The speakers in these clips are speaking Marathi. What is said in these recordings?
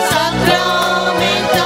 Sacramento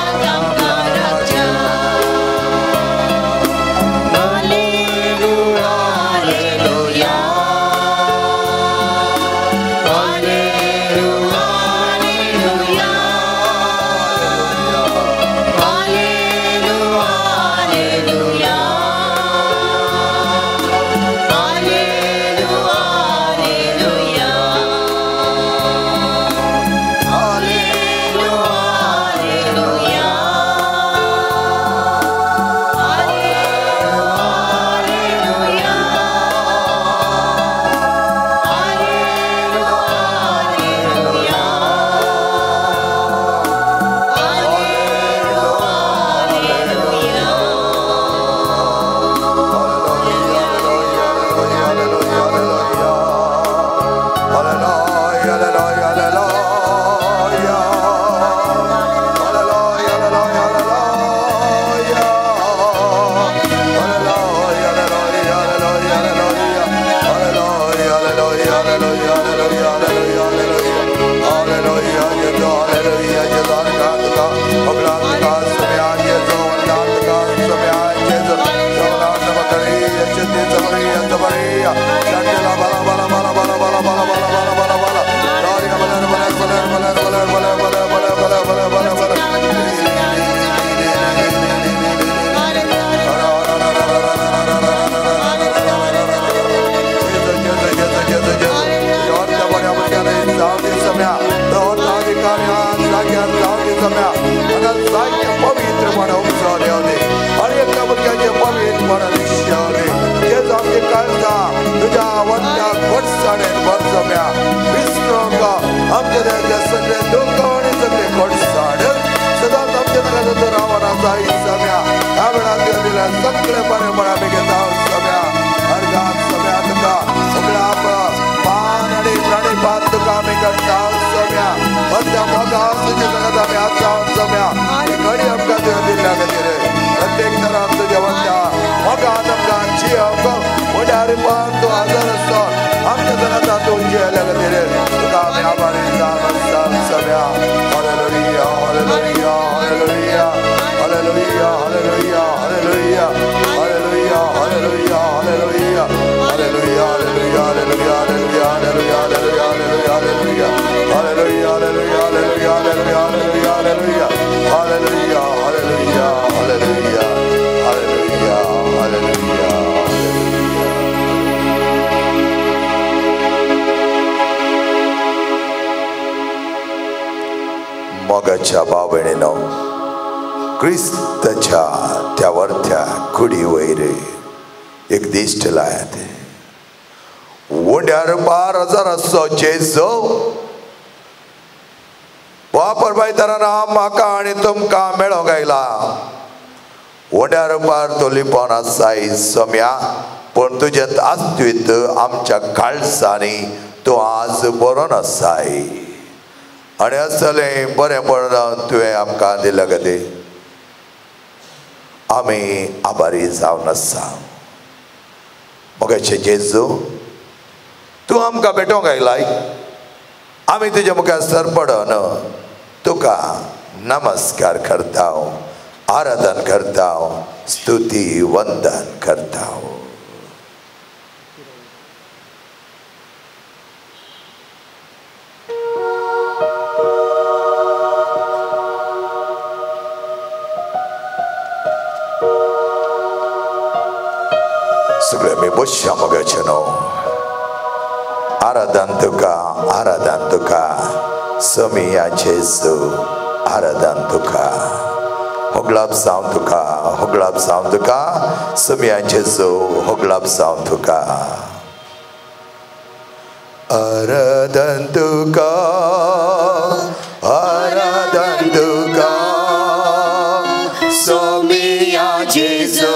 मोगाच्या भावनेनो क्रिस्ताच्या त्या वरत्या कुडी वयर एक दिश्ट लायात वोंड्यार 12,000 जेजो वापर बायताना म्हाका आनी तुमकां मेळोंक आयला वोंड्यार पार तो लिपोन आसाय सोम्या पण तुजें आस्तित्व आमच्या काळजांनी तो आज बरोवन आसाय आनी असलें बरें पडून तुवें आमकां दिलें गदे आमी आभारी जावन आसा मोगाचें जेजू तूं आमकां भेटोंक आयलाय आमी तुज्या मुखार सरपडोन तुका नमस्कार करता आराधन करता स्तुती वंदन करता सगळे मी बसया मोगाचें न्हू आराधन तुका समिया जेजू आराधन तुका होगलाप जावं तुका समिया जेजू होगलाप जावं तुका आराधन तुका समिया जेजू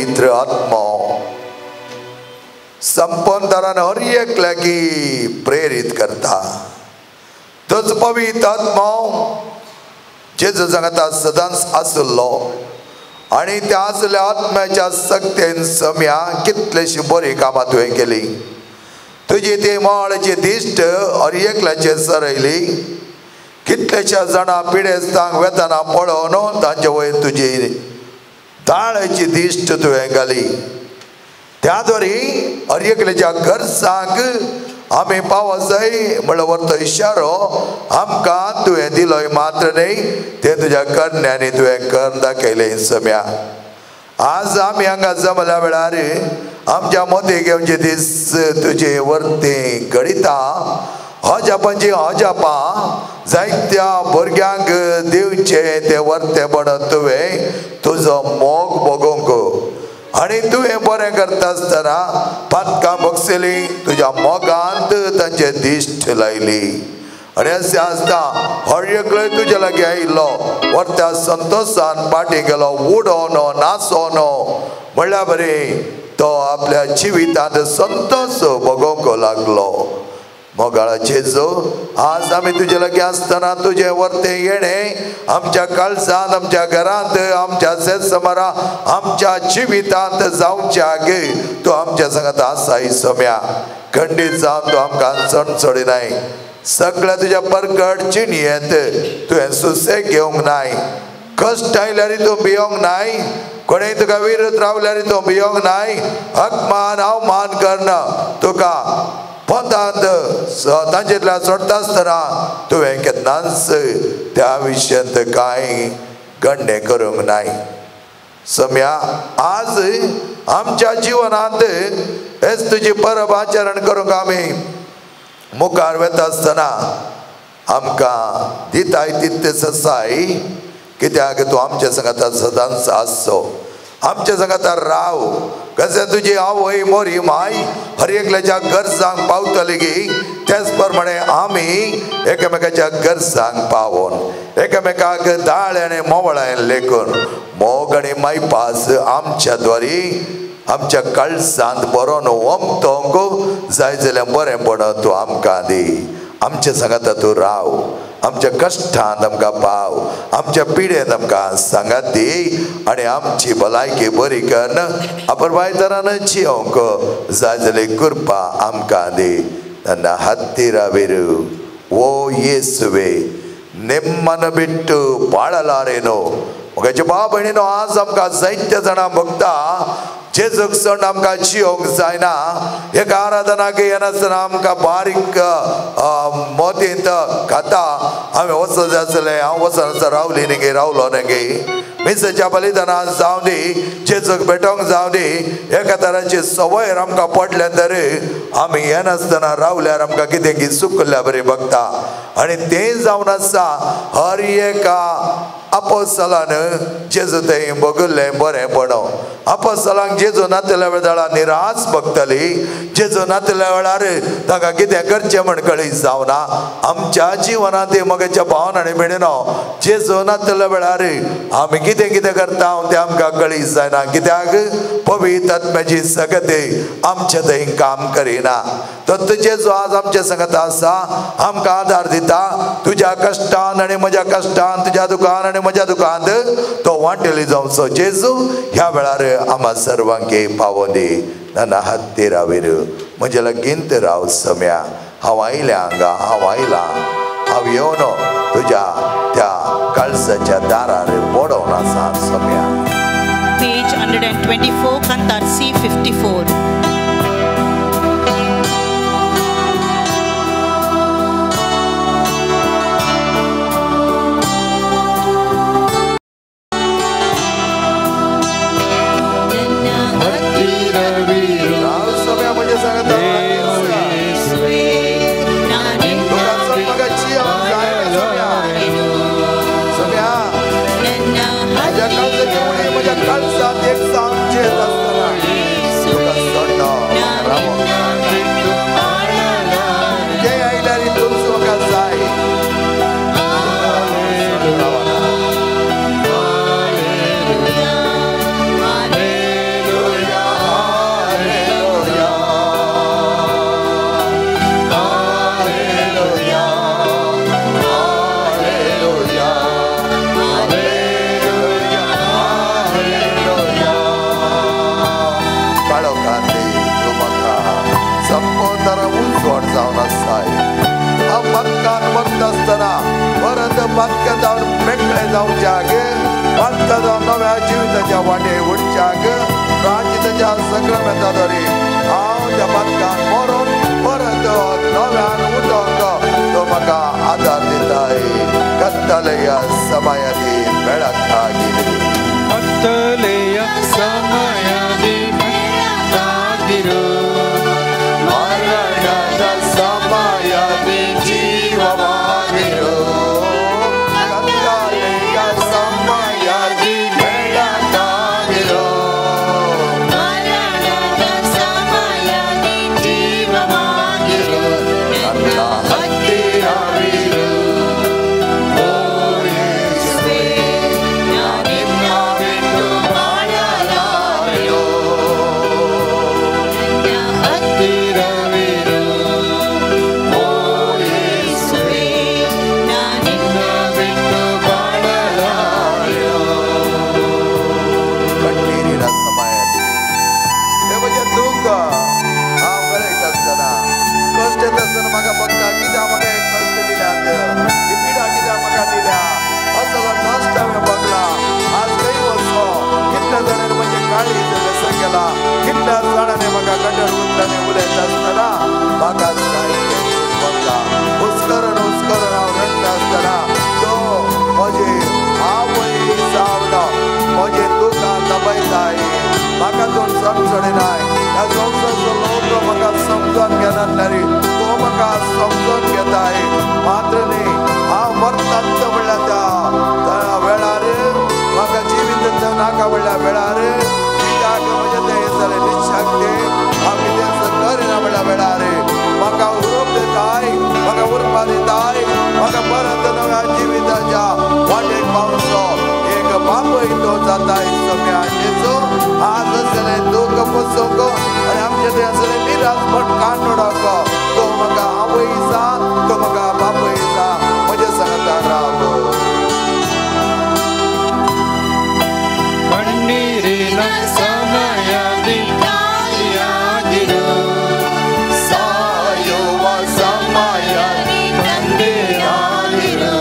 पवित्र आत्मा संपूर्ण तरान हर एक लागी प्रेरित करता. तोच पवित्र आत्मा जेजू सांगता सदांच आसलो आणि त्या असल्या आत्म्याच्या शक्तीन सम्या कितलेशी बरी कामां तुवें केली. तुजी ती मोळची दिश्ट हर एकल्याचेर सरयली. कितलेशा जाणां पिडेस्तांक वेतना पळोवन तांचे वयर तुजी दाळाची दिश्ट तुवें घाली. त्या द्वारे हर एकल्याच्या गरजांक आमी पावसय म्हणल्यार व्हरतो इशारो आमकां तुवें दिलोय मात्र न्ही, तें तुज्या करण्यांनी तुवें करून दाखयलें. सम्या आज आमी हांगा जमल्या वेळार आमच्या मदीं घेवचे दीस तुजे वर्ती घडिता. अजापांची अजापां जायत्या भुरग्यांक दिवचे ते वर्ते म्हणून तुवें तुजो मोग भोगूंक आणि तुवें बरें करता आसतना पातकां बक्षिली तुज्या मोगांत तांचे दिश्ट लायली. आणि अशें आसता हर एकलोय तुजे लागीं आयिल्लो वर्त्या संतोशान फाटीं गेलो, उडोनो नाचोनो म्हणल्यार बरें तो आपल्या जिवितांत संतोश भोगोवंक लागलो. मोगाळा जेजू आज आमी तुजे लागीं आसतना तुजें वर्तें येणें आमच्या काळजांत, आमच्या घरांत, आमच्या शेजमारा, आमच्या जिवितांत जावच्याक तूं आमच्या सांगात आसाय. सम्या खंडीत जावन तूं आमकां चणचडिनाय. सगळ्या तुज्या परगट चिणयेंत तुवें सुसेग घेवंक नाय. कश्ट आयल्यार तूं भियोंक नाय. कोणें तुका विरोध रावल्यार तूं भियोंक नाय. अपमान अवमान करना तुका पंतांत तांचेतल्यान सोडटा आसतना तुवें केन्नाच त्या विशयांत कांय गण्य करूंक नाय. सम्या आज आमच्या जिवनांत हेच तुजी परब आचरण करूंक आमी मुखार वता आसतना आमकां दिताय तितले ससाय. कित्याक तूं आमच्या सांगाता सदांच आसचो, आमच्या सांगाता राव. कशें तुजी आवय मोरी माय हर एकल्याच्या गरजांक पावतली गी तेच प्रमाणे आमी एकामेकाच्या गरजांक पावोन एकामेकाक दाळ आनी मोवळायन लेखून मोग आनी मायपास आमच्या द्वारे आमच्या काळजांत बरोन वमतोंक जाय जाल्यार बरेंपण तूं आमकां दी. आमच्या सांगाता तूं राव, आमच्या कश्टांत आमकां पाव, आमच्या पिडेंत आमकां सांगात दी आनी आमची भलायकी बरी कर. आपण तरान जियोंक जाय जाल्यार कृपा आमकां दी. ನನ್ನ ಹತ್ತಿರವಿರು ಓ ಯೇಸುವೆ, ನಿಮ್ಮನ್ನು ಬಿಟ್ಟು ಬಾಳಲಾರೇನು. मुगाचे भाव भयणीनो आज आमकां जायत्या जाणां भक्ता जेजूक सोडून आमकां जियोंक जायना. एक आराधनाक येनासतना आमकां बारीक मोतींत खाता हांवें वचत आसलें, हांव वचनासतना रावली न्ही गे, रावलो न्ही गे. मिसाच्या बलिदानां जावं दी, जेजूक भेटोंक जावं दी, एका तराची सवय आमकां पडल्या तर आमी येनासतना रावल्यार आमकां कितें की चुकल्या बरें भक्ता. आनी तें जावन आसा हर एका अपोस्तलान जेजू थंय भोगुल्लें बरेंपण. अपोस्तलांक जेजू नातल्या वेळार निराश भोगतली. जेजू नातल्या वेळार ताका कितें करचें म्हण कळीत जावना. आमच्या जिवनांत मोगाच्या भावनांनी भयणीनो जेजू नातल्या वेळार आमी कितें कितें करता तें आमकां कळीत जायना. कित्याक पवित्र आत्म्याची सगती आमच्या थंय काम करिना. तो जेजू आज आमच्या सांगात आसा, आमकां आदार दिता. तुज्या कश्टान आनी म्हज्या कश्टान, तुज्या दुकान आनी म्हज्या दुकानांत तो वांटेली जावचो. जेजू ह्या वेळार आम्हा सर्वांक पावोन दी. ನನ್ನ ಹತ್ತಿರವಿರು, म्हजे लागींत राव. सम्या हांव आयल्या हांगा, हांव आयला, हांव येवन तुज्या त्या काळजाच्या दारार पडोवन आसा. सम्या पेज 124 कांतार C54. काळजात एक सांग जेत असताना मातका जावन मेकळे जावच्याक मातका जावन नव्या जिविताच्या वाटे उडच्याक प्राचिताच्या संक्रमेताद्वारे हांव त्या मातकान मरून परत नव्यान उठोंक तो म्हाका आदार दिताय. कत्तलेया समयादी बेळकागिरू कत्तलेया समयादी बेळकागिरू मरणದ ಸಮಯದಿ ಜೀವವಾಗಿರು ಕತ್ತಲೆಯ ಸಮಯದಿ ಬೆಳಕಾಗಿರು ಮರಣದ ಸಮಯದಿ ಜೀವವಾಗಿರು ನನ್ನ ಹತ್ತಿರವಿರು ಓ ಯೇಸುವೇ ನಾನಿನ್ನ ಬಿಟ್ಟು ಬಾಳಲಾರೆನು. ಹತ್ತಿರವಿರು ಓ ಯೇಸುವೇ ನಾನಿನ್ನ ಬಿಟ್ಟು ಬಾಳಲಾರೆನು. ಕಣ್ಣೀರಿನ ಸಮಯದಿ देवाचे दुःख हांव गळयत आसतना कश्ट येत आसतना म्हाका बघता कित्याक म्हाका एक कश्ट दिल्यात ही पिडा कित्याक म्हाका दिल्या असो नश्ट हांवें बघला. आज खंय वचो कितल्या जाणांनी म्हजे काळीज व्यसन केला कितल्या जाणांनी म्हाका गड्डर उतरांनी उलयत आसतना म्हाका जायते बघला. हुस्करून हांव रडटा आसतना तो म्हजे आवय जावन म्हजे दुखां दबयताय. म्हाका दोन समजणेनाय ह्या संवसाराचो लोक म्हाका समजून घेनातल्यारी तो म्हाका समजून घेताय. मात्र न्ही हांव मरतात म्हणल्या त्या वेळार म्हाका जिवीत नाका म्हणल्या वेळार कित्याक म्हजे तें जालें निशक्ती हांव कितें करिना म्हणल्या वेळार म्हाका उरूप दिताय म्हाका उरपा दिताय म्हाका परत नव्या जिविताच्या वाटेक पावचो एक बापूय तो जाताय सम्या जेजू. आज असलें दूख पुसूंक आनी आमचे ते असलें निराशपण काडूक तो म्हाका आवय जा तो म्हाका बापूय जा म्हजे सांगता राव. ಕಣ್ಣೀರಿನ ಸಮಯದಿ ತಾಯಿಯಾಗಿರು ಸಾಯುವ ಸಮಯದಿ ತಂದೆಯಾಗಿರು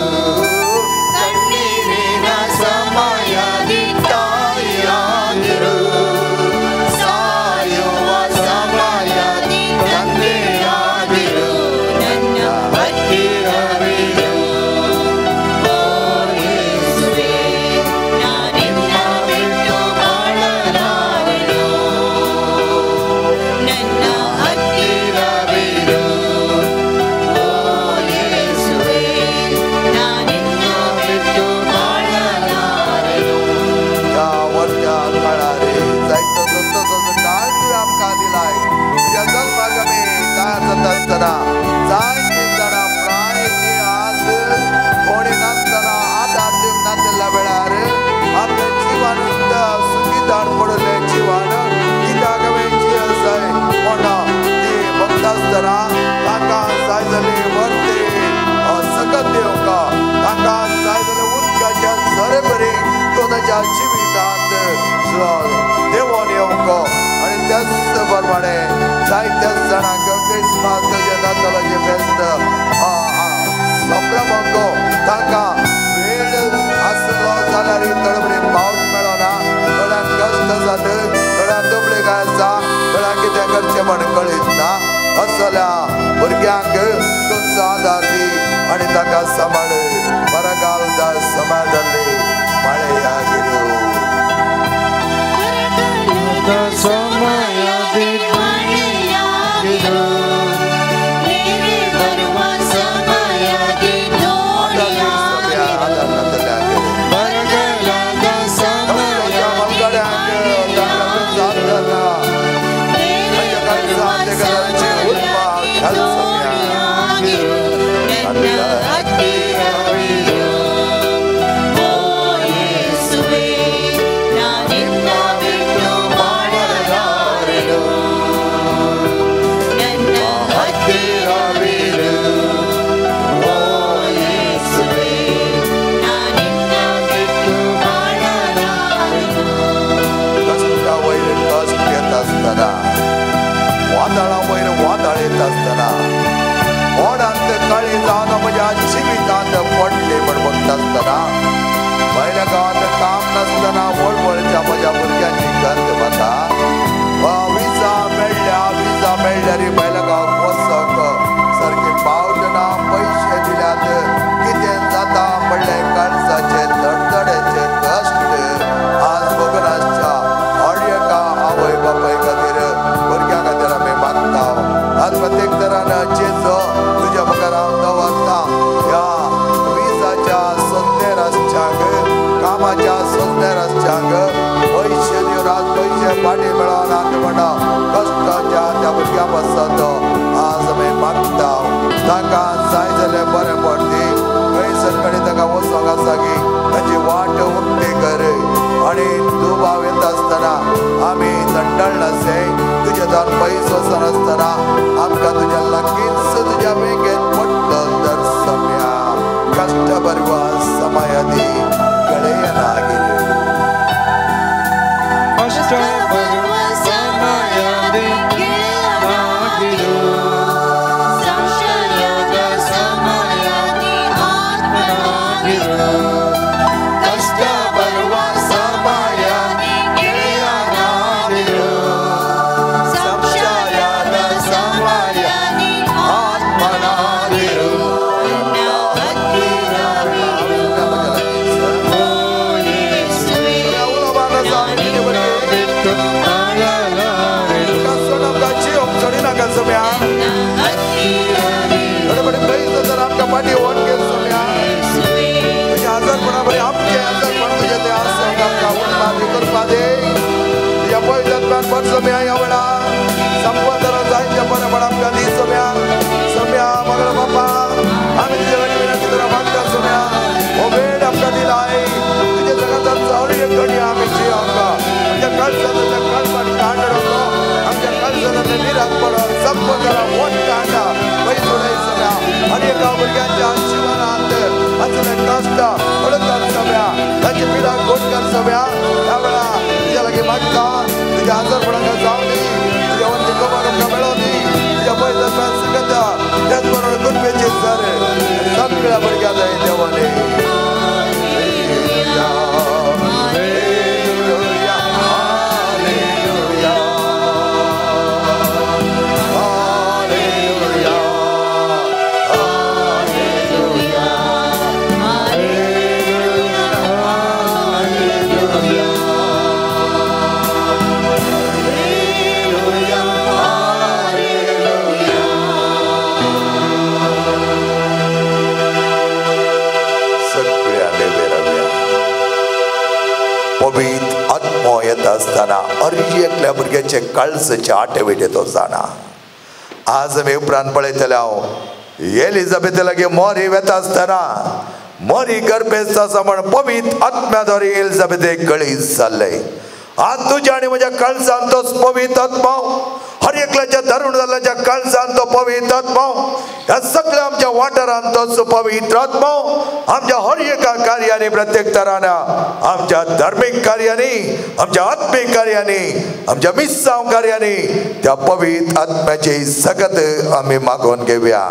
ಕಣ್ಣೀರಿನ ಸಮಯದಿ ತಾಯಿಯಾಗಿರು ಸಾಯುವ ಸಮಯದಿ ತಂದೆಯಾಗಿರು ನನ್ನ ಹತ್ತಿರವಿರು ಓ ಯೇಸುವೇ ನಾನಿನ್ನ ಬಿಟ್ಟು ಬಾಳಲಾರೆನು. ನನ್ನ ಹತ್ತಿರವಿರು ಓ ಯೇಸುವೇ ನಾನಿನ್ನ ಬಿಟ್ಟು ಬಾಳಲಾರೆನು. या वर्षा काळारे जायतो संतोषाचो काळ तुवें आमकां दिलाय. तुज्या जल्मागमे तयार जाता आसतना जायतीं जाणां प्रायेची आज कोणी नासतना आदार दिवंक नासलेल्या वेळार आपलें जिवानंद सुखीदार पडलें जिवान कित्याक हांवें जियेसाय म्हण ती बघता आसतना तांकां जाय जाली वर्ती सकत दिवंक तांकां जाय जाल्या उदकाच्या झरे बरी तो ताच्या जिवितांत देवोन येवंक आनी त्याच प्रमाणे जायत्या जाणांक क्रिस्मस नातालाचें फेस्त संभ्रमक तांकां वेळ आसलो जाल्यार तळबरी पावट मेळना. थोड्यांक कश्ट जात थोड्यांक तबलेक आसा थोड्यांक कितें करचें म्हण कळीत ना. असल्या भुरग्यांक तुमचो आदार दी आनी ताका सांबाळ. बरगालदा समाजातली मळयागिरू ಸಮಯದಿ ಮಳೆಯಾಗಿರು ನೀರೇ ಬರುವ ಸಮಯದಿ ದೋಣಿಯಾಗಿರು. ಬರಗಾಲದ ಸಮಯದಿ काळी जावन म्हज्या जिवितांत पडले म्हण बघता समाधान म्हणा कष्टाच्या त्या भुरग्या बसत आज आमी मागता ताका जाय जाल्यार बरें पडटी खंयसर कडेन ताका वचोंक आसा की ताची वाट उक्ती कर आणि तू भाव येत असताना आम्ही दंडळनासे तुझ्या दान पयस वचनासतना आमकां तुज्या लागींच तुज्या वेगेन पडलो तर सम्या कष्ट बरवा समयादी कळयनागिरी कष्ट बರುವ ಸಮಯದಿ ಗೆಳೆಯನಾಗಿರು ಸಂಶಯದ ಸಮಯದಿ ಆತ್ಮನಾಗಿರು ಕಷ್ಟ ಬರುವ ಸಮಯದಿ ಗೆಳೆಯನಾಗಿರು ಸಂಶಯದ ಸಮಯದಿ ಆತ್ಮನಾಗಿರು ಬಿಟ್ಟು पाठी ओट घे सम्या तुझ्या आजारपणामुळे आमचे आजारपण तुझे ते आसन आमकां उठपाक करपा दे तुझ्या पयल्यान पड सम्या ह्या वेळा संपदरा जायच्या बरेपण आमकां दी सम्या सम्या मगळ बापा आमी तुजे लागीं विनंती करा मागता सम्या हो वेळ आमकां दिलाय तुजे जगात चवळी एक घडी आमी जी आमकां आमच्या कळसाच्या कळपाट कांडलो आमच्या कळसाच्या निराश पडत संपदरा ओट कांडा पयस उडय सम्या आणि एका भुरग्यांच्या जीवनात असले कष्ट पडत सम्या ताची पिडा गोट कर सम्या ह्या वेळा तुझ्या लागीं मागता तुझ्या आजारपणाक जावं दी तुझ्या वरती कमर आमकां मेळों दी तुझ्या पयस सकता त्याच बरोबर गुणपेचे सर सगळ्या भुरग्यां जाय देवाने पवित्र आत्मा येत असताना अर्जी एकल्या भुरग्याचे काळजाचे आठवेट येतो जाणा आज आमी उपरांत पळयतले हांव एलिझाबेथ लागीं मोरी वेता असताना मोरी गर्भेस्त आसा म्हण पवित्र आत्म्याद्वारे एलिझाबेथेक कळीस जाल्ले आज तुझ्या आणि म्हज्या काळजांत तोच पवित्र आत्मा हर एकल्याच्या धरून जाल्ल्याच्या काळजांत तो पवित्र आत्मा ह्या सगळ्या आमच्या वाठारांत तोच पवित्र आत्मा आमच्या हर एका कार्यांनी प्रत्येक तराना आमच्या धार्मीक कार्यांनी आमच्या आत्मीक कार्यांनी आमच्या मिस्सांव कार्यांनी त्या पवित्र आत्म्याची सगत आमी मागून घेवया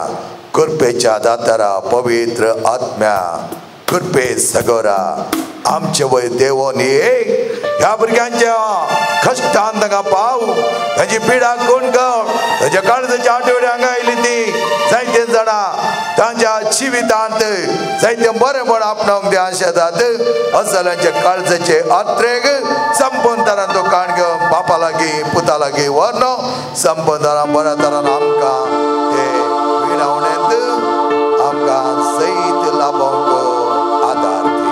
कृपेच्या दातारा पवित्र आत्म्या कृपे सगोरा आमचे वय देवोनी ह्या भुरग्यांच्या कश्टांत तांकां पाव ताची पिडा कोण कर ताच्या काळजाच्या आठवड्या हांगा आयली ती जायते जाणां तांच्या जिवितांत जायते बरेपण आपणावंक ते आशेतात असल्याचे काळजाचे आत्रेक संपूर्ण तरान तो काण घेवन बापा लागीं पुता लागीं व्हरनो संपूर्ण तरान बऱ्या तरान आमकां ते विणावणेंत आमकां सैत लाभोवंक आदार दी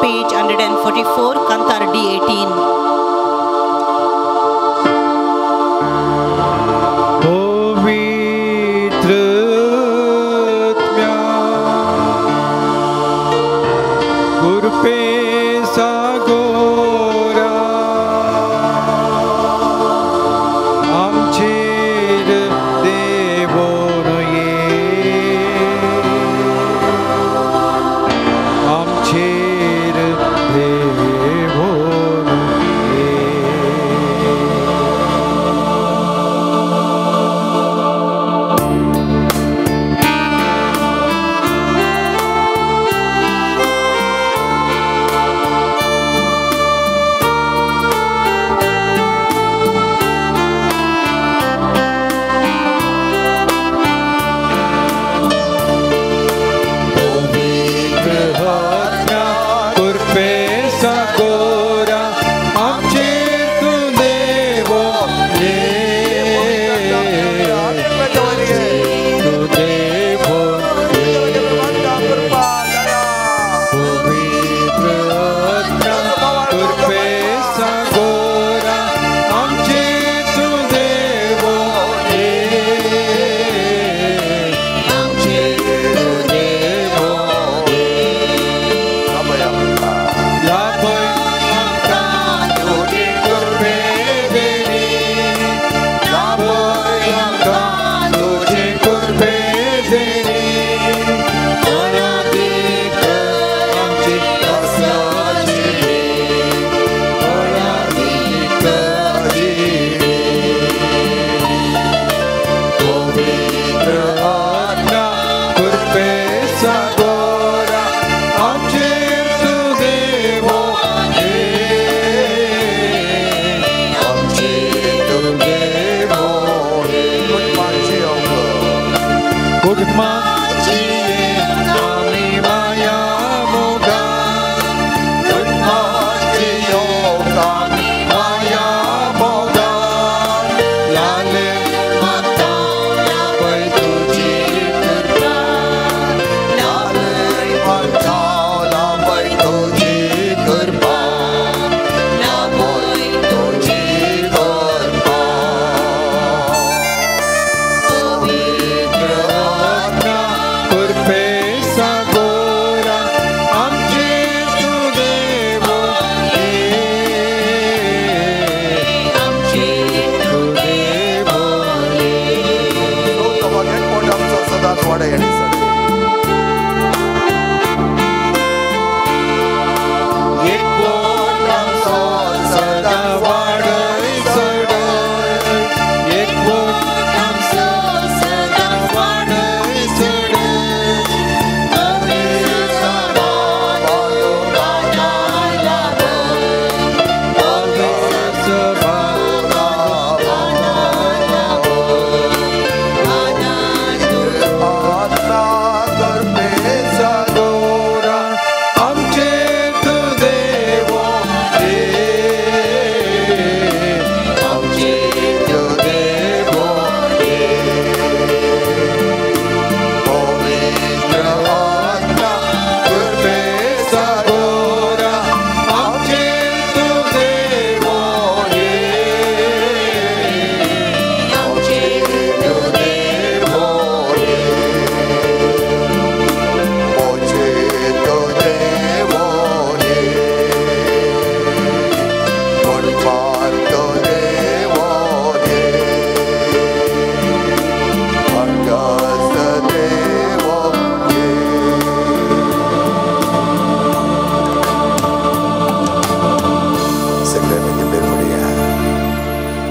Page 144, Kantar D18. देवो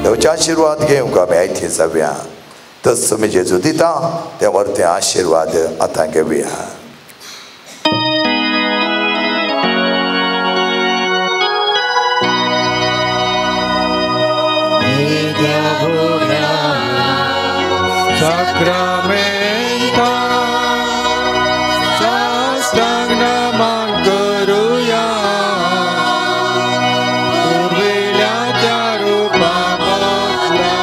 देवाचे आशीर्वाद घेवंक आमी आयती जावया तस तुमी जेजू दिता ते व्हरते आशीर्वाद आतां घेवया Sacramenta Sastang naman karuya Urvila Tarupa Motla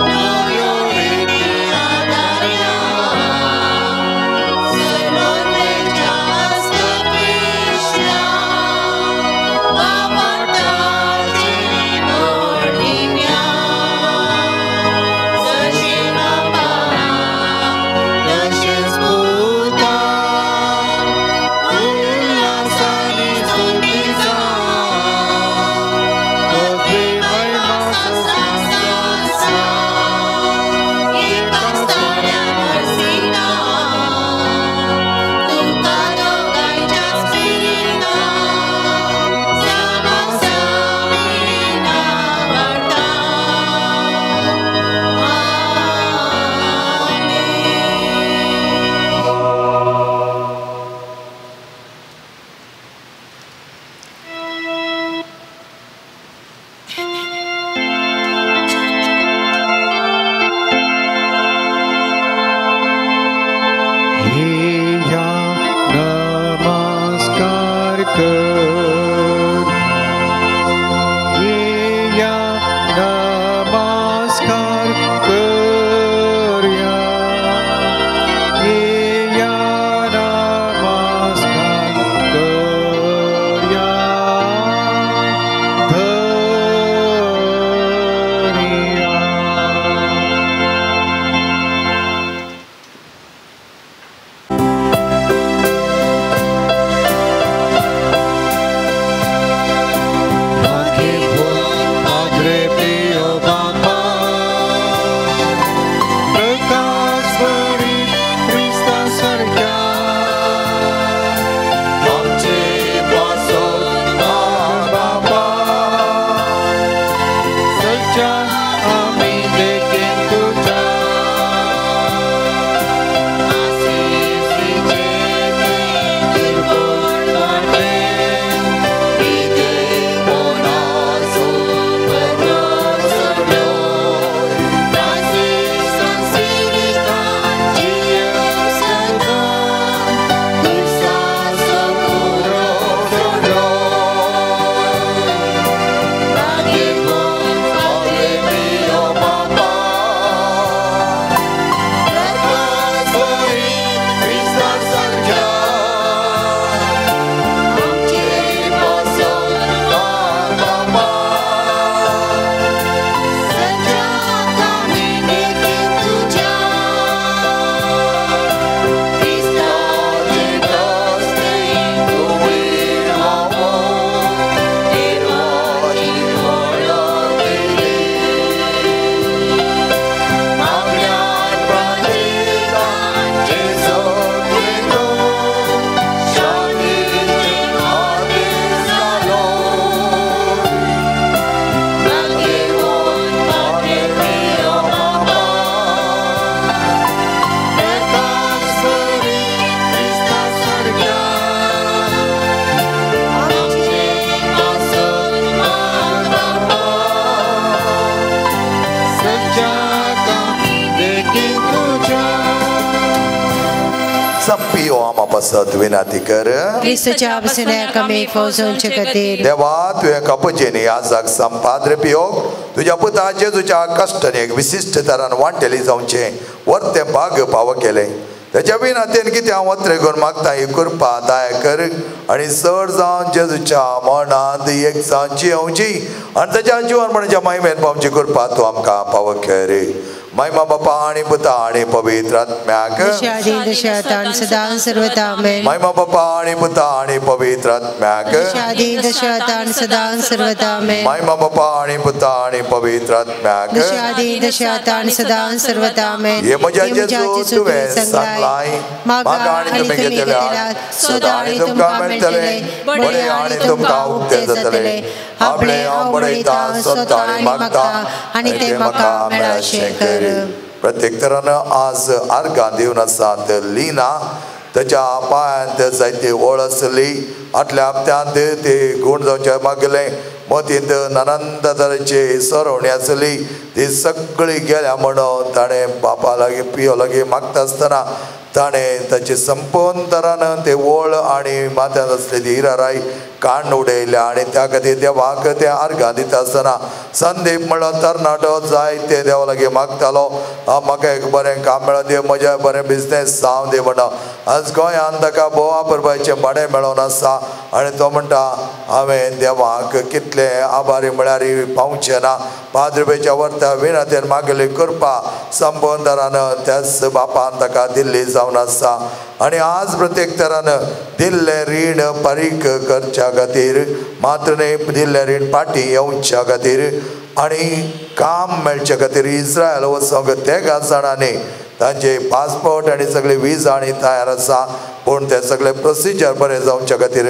Nayoriti Adarya Salon Vejas Krishna Avata Jivordivya संपियो आम्हा पासत विनंती कर ख्रिस्ताच्या आवाजाने कमी फौजोंचे खातीर देवा तुवें कपचेनी आजाक संपाद्र पियोग तुझ्या पुता जेजूच्या कश्टाने एक विशिष्ट तरान वांटेली जावचे वर्ते भाग पाव केले त्याच्या विनंतीन कितें हांव वत्रे करून मागता ही कृपा दाय कर आनी चड जावन जेजूच्या मरणांत एक जावन जियोवची आनी ताच्या जिवनपणाच्या महिमेन पावची कृपा तूं आमकां पाव कर महिमा बापा आणि पुता आणि पवित्र आत्म्याक दशादी दशातान सदा सर्वदा आमेन महिमा बापा आणि पुता आणि पवित्र आत्म्याक दशादी दशातान सदा सर्वदा आमेन महिमा बापा आणि पुता आणि पवित्र आत्म्याक दशादी दशातान सदा सर्वदा आमेन ये म्हज्या जेजू तुवें सांगलाय म्हाका आणि तुमी घेतल्या सदा आणि तुमकां मेळटले बळे आणि तुमकां उक्ते जातले आपले हांव बळयता सोदता आणि मागता आणि ते म्हाका मेळाशें कर प्रत्येक तरान आज आर्गां दिवन आसात लिना त्याच्या पांयांत जायती ओळ आसली फाटल्या हप्त्यांत ते गूण जावचे मागले मतींत आनंद तरेची सरवणी आसली ती सगळी गेल्या म्हणून ताणें बापा लागीं पियो लागीं मागता आसतना ताणें ताची संपूर्ण तरान ते ओळ आनी माथ्यांत आसलेली हिराराई काण उडयल्या आनी त्या खातीर देवाक ते आर्गां दिता आसतना संदीप म्हणलो तरणाटो जाय ते देवा लागीं मागतालो म्हाका एक बरें काम मेळोन दी म्हजें बरें बिजनेस जावं दी म्हणून आज गोंयांत ताका बोवा परबाचें भाडें मेळोन आसा आनी तो म्हणटा हांवें देवाक कितलें आभारी म्हळ्यार पावचें ना 5 रुपयाच्या वर्ता विनंतीन मागली कृपा संपूर्ण तरान त्याच बापान ताका दिल्ली जावन आसा आनी आज प्रत्येक तरान दिल्लें रीण फारीक करच्या खातीर मात्र न्ही दिल्लें रीण फाटीं येवच्या खातीर आनी काम मेळच्या खातीर इस्रायल वचोंक तेगा जाणांनी तांचे पासपोर्ट आनी सगळे विजा आनी तयार आसा पूण ते सगळे प्रोसिजर बरें जावच्या खातीर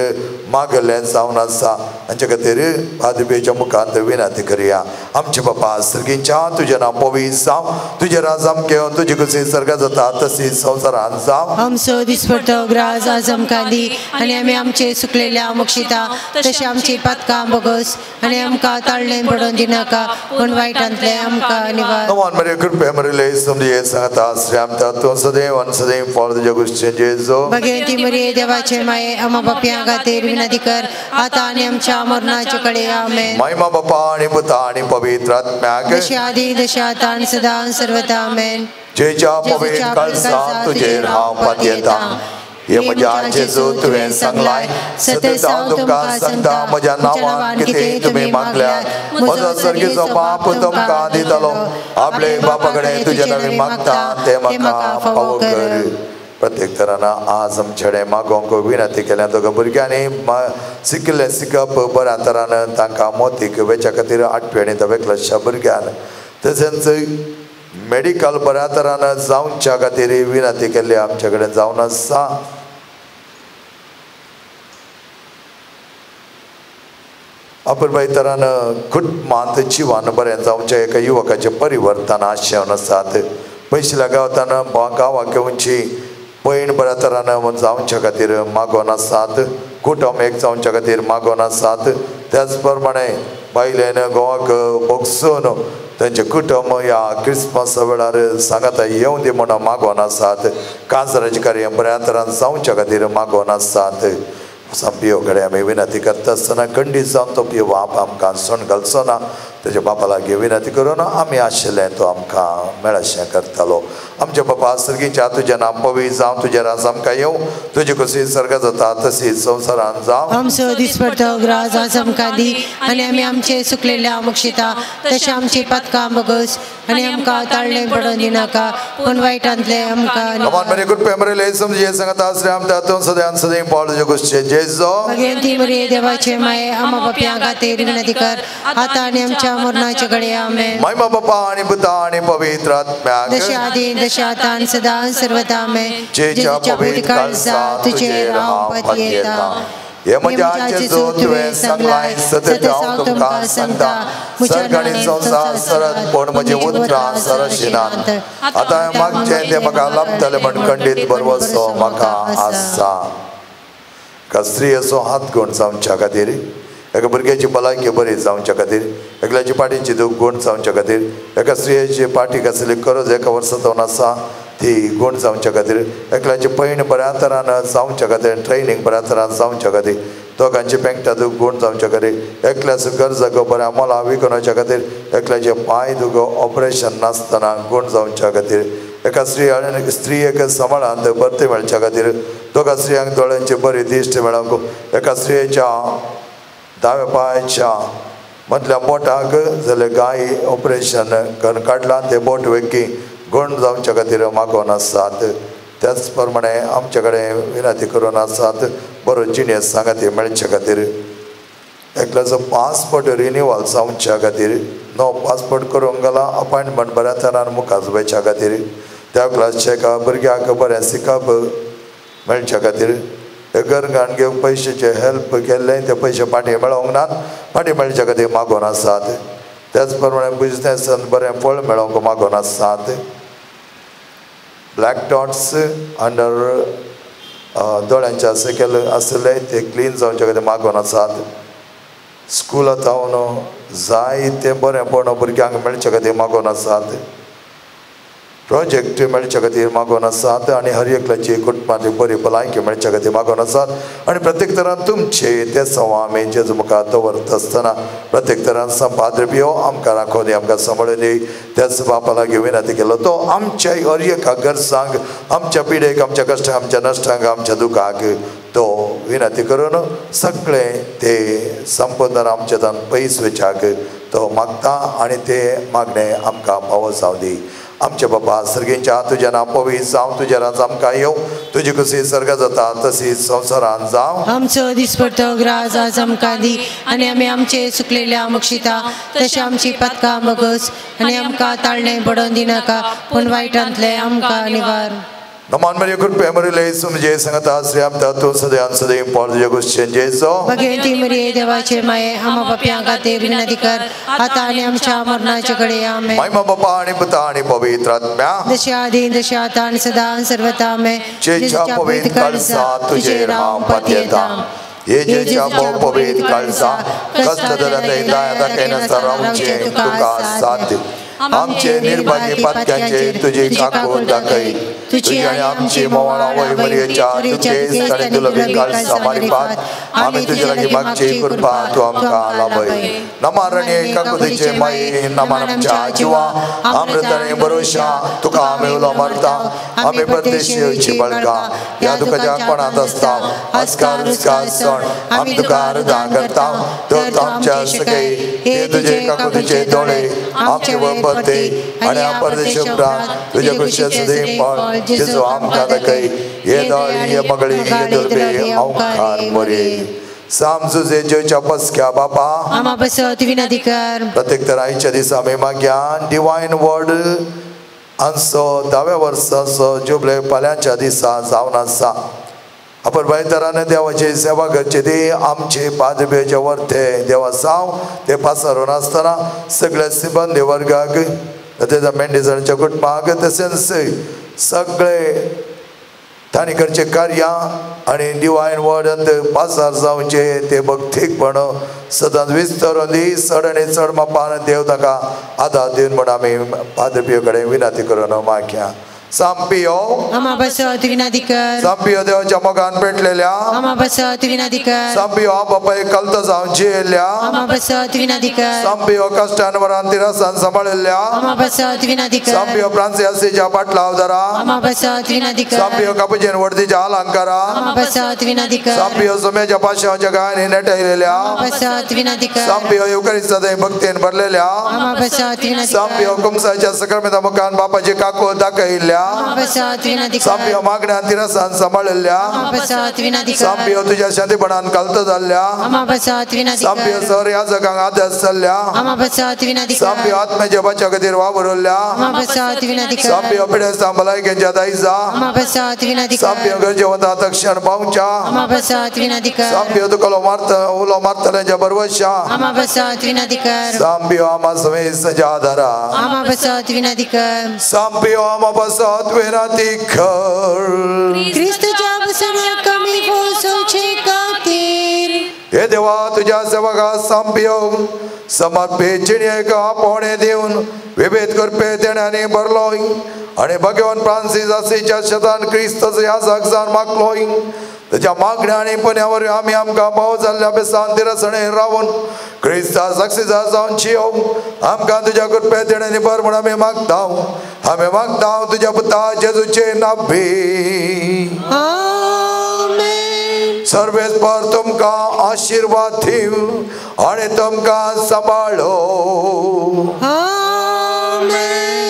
मागलें जावन आसा हांचे खातीर पादुपेच्या मुखांत विनंती करया आमचे बापा सर्गीच्या तुजें नांव पवित्र जावं तुजें राज आमकें तुजी कुशी सर्गा जाता तशीच संवसारांत जावं आमचो दिसपडटो ग्रास आज आमकां दी आनी आमी आमचे सुकलेल्या मुक्षिता तशें आमची पातकां बोगस आनी आमकां ताळणें पडोवन दिनाका पूण वायटांतले आमकां निवार नमन मरे कृपे मरे समजे सांगता श्याम तूं सदैव आनी सदैव फळ तुज्या गोश्टी जेजो भगवती मरिये देवाचे माये आमा बापयां खातीर विनंती कर आतां आनी आमच्या मरणाचे कडेन आमेन महिमा बापा आणि पुता आणि पवित्र आत्म्याक दशादी दशातान सदा सर्वदा आमेन जेच्या पवित्र कळसांत तुजेर हांव पातयेता हे म्हज्या जेजू तुवें सांगलाय सतत हांव तुमकां सांगता म्हज्या नांवान कितें तुमी मागल्यार म्हजो सर्गीचो बाप तुमकां दितलो आपले बापा कडेन तुजे नवी मागता ते म्हाका फावो कर प्रत्येक तरान आज आमचेडे मागोवंक विनंती केल्या दोगां भुरग्यांनी शिकिल्लें शिकप बऱ्या तरान तांकां मोतीक वेच्या खातीर 8वी आनी 10वी क्लासच्या भुरग्यांक तशेंच मेडिकल बऱ्या तरान जावच्या खातीर विनंती केल्ली आमचे कडेन जावन आसा अपुरबाय तरान कुटुंबांत जिवन बरें जावचें एका युवकाचें परिवर्तन आशेवन आसात पयसल्या गांवांत गांवांक येवची पैण बऱ्या तरान जावच्या खातीर मागोन आसात कुटुंब एक जावच्या खातीर मागोन आसात त्याच प्रमाणे बायलेन गोवाक बोगसून तांचे कुटुंब ह्या क्रिसमसा वेळार सांगाता येवं दी म्हणून मागोन आसात कांजराचें कार्य बऱ्या तरान जावच्या खातीर मागोन आसात पियो कडेन आमी विनंती करता आसतना खंडीत जावन तो पियो बाप आमकां सोण घालचो ना तेजे बापा लागीं विनंती करून आमी आशिल्लें तो आमकां मेळशें करतालो आमचे बापा सर्गीच्या तुजें नांव पवित्र जावं तुजें राज आमकां येवं तुजी कुशी सर्ग जाता तशीच संवसारांत जावं आमचो दिसपडटो ग्रास आज आमकां दी आनी आमी आमचे सुकलेल्या मुक्षिता तशें आमची पातकां बोगस आनी आमकां ताळणें पडोवन दिनाका पूण वायटांतले आमकां नमन मरे कृपे मरे समजे सांगता श्राम तातूं सदैव सदैव पावल तुजे गोश्टी जेजो भगवती मरिये देवाचे माये आमा बापयां खातीर विनंती कर आतां आनी आमच्या मरणाचे कडेन आमेन महिमा बापा आणि पुता आणि पवित्र आत्म्याक दशादी दशातान सदा सर्वदा आमेन जेच्या पवित्र काळजांत तुजेर हांव पातयेता हे म्हज्या जेजू तुवें सांगलाय सतत हांव तुमकां सांगता सर्ग आनी संवसार सरत पूण म्हजी उतरां सरशिनात आतां मागचें तें म्हाका लाभतलें म्हण खंडीत बरवसो म्हाका आसा स्त्री असो हात गुण जावच्या खातीर एका भुरग्याची भलायकी बरी जावच्या खातीर एकल्याची पाठीची दूख गुण जावच्या खातीर एका स्त्रियेची पाठीक आसली गरज एका वर्सांतून आसा ती गुण जावच्या खातीर एकल्याची पैण बऱ्या तरान जावच्या खातीर ट्रेनिंग बऱ्या तरान जावच्या खातीर दोगांची पेंगटा दूख गुण जावच्या खातीर एकल्याच गरज गो बऱ्या मोला विकूनाच्या खातीर एकल्याचे पांय दुगो ऑपरेशन नासतना गुण जावच्या खातीर एका स्त्रियेक सांबाळांत बरते मेळच्या खातीर दोगा स्त्रियांक दोळ्यांची बरी दिश्ट मेळोंक एका स्त्रियेच्या दाव्या पांयाच्या मधल्या बोटाक जाल्यार गाय ऑपरेशन करून काडलां ते बोट वेगी गण जावच्या खातीर मागोवन आसात. त्याच प्रमाणे आमचे कडेन विनंती करून आसात बरो जिनेस खातीर मेळचे खातीर एकल्याचो पासपोर्ट रिन्यूवल जावच्या खातीर नवो पासपोर्ट करूंक गेला अपॉयंटमेंट बऱ्या तरान मुखार वयच्या खातीर त्या क्लासचे एका भुरग्याक बरें शिकप मेळच्या खातीर गरगान घेवंक पयशेचे हेल्प केल्ले ते पयशे फाटीं मेळोंक नात फाटीं मेळच्या खातीर मागोवन आसात. त्याच प्रमाणे बिजनेसान बरें फळ मेळोवंक मागोवन आसात. ब्लॅक डॉट्स अंडर दोळ्यांच्या सकयल आसले ते क्लीन जावचे खातीर मागोवन आसात. स्कुलांत जावन जायते बरेंपण भुरग्यांक मेळचे खातीर मागोवन आसात. प्रोजेक्ट मेळचे खातीर मागोवन आसात आनी हर एकल्याची कुटुंबाची बरी भलायकी मेळचे खातीर मागोवन आसात आनी प्रत्येक तरान तुमचे ते संव आमी जेजू मुखार दवरता आसतना प्रत्येक तरान संपाद्र पियो आमकां राखून दी आमकां सांबाळून दी. त्याच बापा लागीं विनंती केलो तो आमच्या हर एका गरजांक आमच्या पिडेक आमच्या कश्टांक आमच्या नश्टांक आमच्या दुखाक तो विनंती करून सगळें ते संपूर्ण आमच्या तान पयस वयच्याक तो मागता आनी ते मागणें आमकां फावो जावं दी. आमचे बाबा सर्गेच्या तुझे नांव पवित्र जावं तुझे राज आमकां येवं तुजी कशी सर्ग जाता तशी संवसारान जावं. आमचो दिसपडतो ग्रास आज आमकां दी आनी आमी आमचे चुकलेल्या मुक्षिता तशें आमची पथकां बगस आनी आमकां ताळणें पडोवन दिनाका पूण वायटांतले आमकां निवार. नमान मरिया कृपे मरिले सुमजे संगता श्री आमता तू सदैव सदैव पॉल जगुश्चन जेसो भगवती मरिये देवाचे माये आम्हा पाप्यां खातीर विनंती कर आता आनी आमच्या मरणाचे घडये आमेन. महिमा बापा आणि पिता आणि पवित्र आत्म्या जशा आदी तशा आता आणि सदा सर्वथा आमेन. जेच्या पवित्र काळजा तुझे नाम पात्यता ये जेच्या पवित्र काळजा कष्ट दरते दाया केन सरावचे तुका साथ आमचे निर्भाग्य पातक्यांचे तुझे काकून दाखय तुझी आणि आमची मोवाळा वय मरियेच्या तुझे सडे दुलबी काळजा मारिपात आम्ही तुझे लागी मागचे कृपा तू आमकां लाभय. नमारणे काकुदीचे माये नमानमच्या जिवा अमृताने भरोशा तुका आम्ही उलो मारता आम्ही परदेशीची बळका या दुखाच्या कोणात असता आस्कार रुस्कार सण आम्ही तुका अर्धा करता तर आमच्या सगळे हे तुझे काकुदीचे डोळे आमचे वपते आणि परदेश उपरांत तुझ्या कृष्ण सदैव पण जेजू आमकां दाखय ये दळी ये मगळी ये दुलबे अवकार मोरे. साम जुजे जेच्या पसक्या बापा आम्हा बसत विनंती कर. प्रत्येक तराईच्या दिसा आमी मागया डिवायन वर्ड आमचो 10व्या वर्साचो जुबले फाल्यांच्या दिसा जावन आसा. आपण बायतरान देवाची सेवा करची ती आमचे पादबेचे वर्थे देवा साव ते पासरून आसतना सगळ्या सिबंदी वर्गाक तेजा मेंढेजणच्या कुटुंबाक तशेंच सगळे तांणी करचे कार्यां आनी डिवायन वर्ड पासार जावचे ते भक्तीकपण सदांच विस्तरून दी चड आनी चड मापान देव ताका आदार दिवन म्हण आमी पादपिये कडेन विनंती करून मागया. सांपियो आम्हा बसत विनंती कर. सांपियो देवाच्या मोगान पेटलेल्या आम्हा बसत विनंती कर. सांपियो बापाय कल्त जावन जियेल्या आम्हा बसत विनंती कर. सांपियो कश्टान वरान तिरसान सांबाळिल्ल्या आम्हा बसत विनंती कर. सांपियो फ्रांसियासीच्या पाटलाव दरा आम्हा बसत विनंती कर. सांपियो कापुजेन वर्दीच्या अलंकारा आम्हा बसत विनंती कर. सांपियो सोम्याच्या पाशांच्या गायनी नेटयलेल्या बसत विनंती कर. सांपियो युकरिस्तादे भक्तीन भरलेल्या आम्हा बसत विनंती कर. सांपियो कुमसाच्या सकरमेता मुखान बापाची काकू दाखयल्या बसत विनंती कर. सांपियो मागण्यान तिरसान सांबाळिल्ल्या बसत विनंती कर. सांपियो तुझ्या शांतीपणान कल्त जाल्ल्या आम्हा बसत विनंती सांपियो कर. सर या जगांक आदर्श जाल्ल्या आम्हा बसत विनंती कर. सांपियो आत्म्याच्या बच्या खातीर वावरल्या आम्हा बसत विनंती कर. सांपियो पिडेस्तां भलायकेच्या दायजा आम्हा बसत विनंती कर. सांपियो गरजेवंता तक्षण पावच्या आम्हा बसत विनंती कर. सांपियो तुका उलो मारतल्यांच्या बरवशा आम्हा बसत विनंती कर. सांपियो आम्हा समेसच्या आधारा आम्हा बसत विनंती कर. सांपियो आम्हा बसत विनंती कर. ख्रिस्तच्या बसण्या कमी पोचवचे खातीर हे देवा तुझ्या सेवका सांपियो समर्पित एका पोणे दिवन विभेद करपे तेण्याने भरलोय आणि भगवान फ्रांसीस असीच्या शतान क्रिस्त ह्या साक्षान मागलोय त्याच्या मागण्या आणि पुण्यावर आम्ही आमकां भाव जाल्ल्या बेसान तिरसणे रावून क्रिस्ता सक्सेसा जावन जियोव आमकां तुझ्या कृपे तेण्याने भर म्हण आमी मागता तुझ्या पुता जेजूचे नांवे. आमेन. सर्वेस्पर तुमकां आशीर्वाद दिव आणि तुमकां सांबाळो.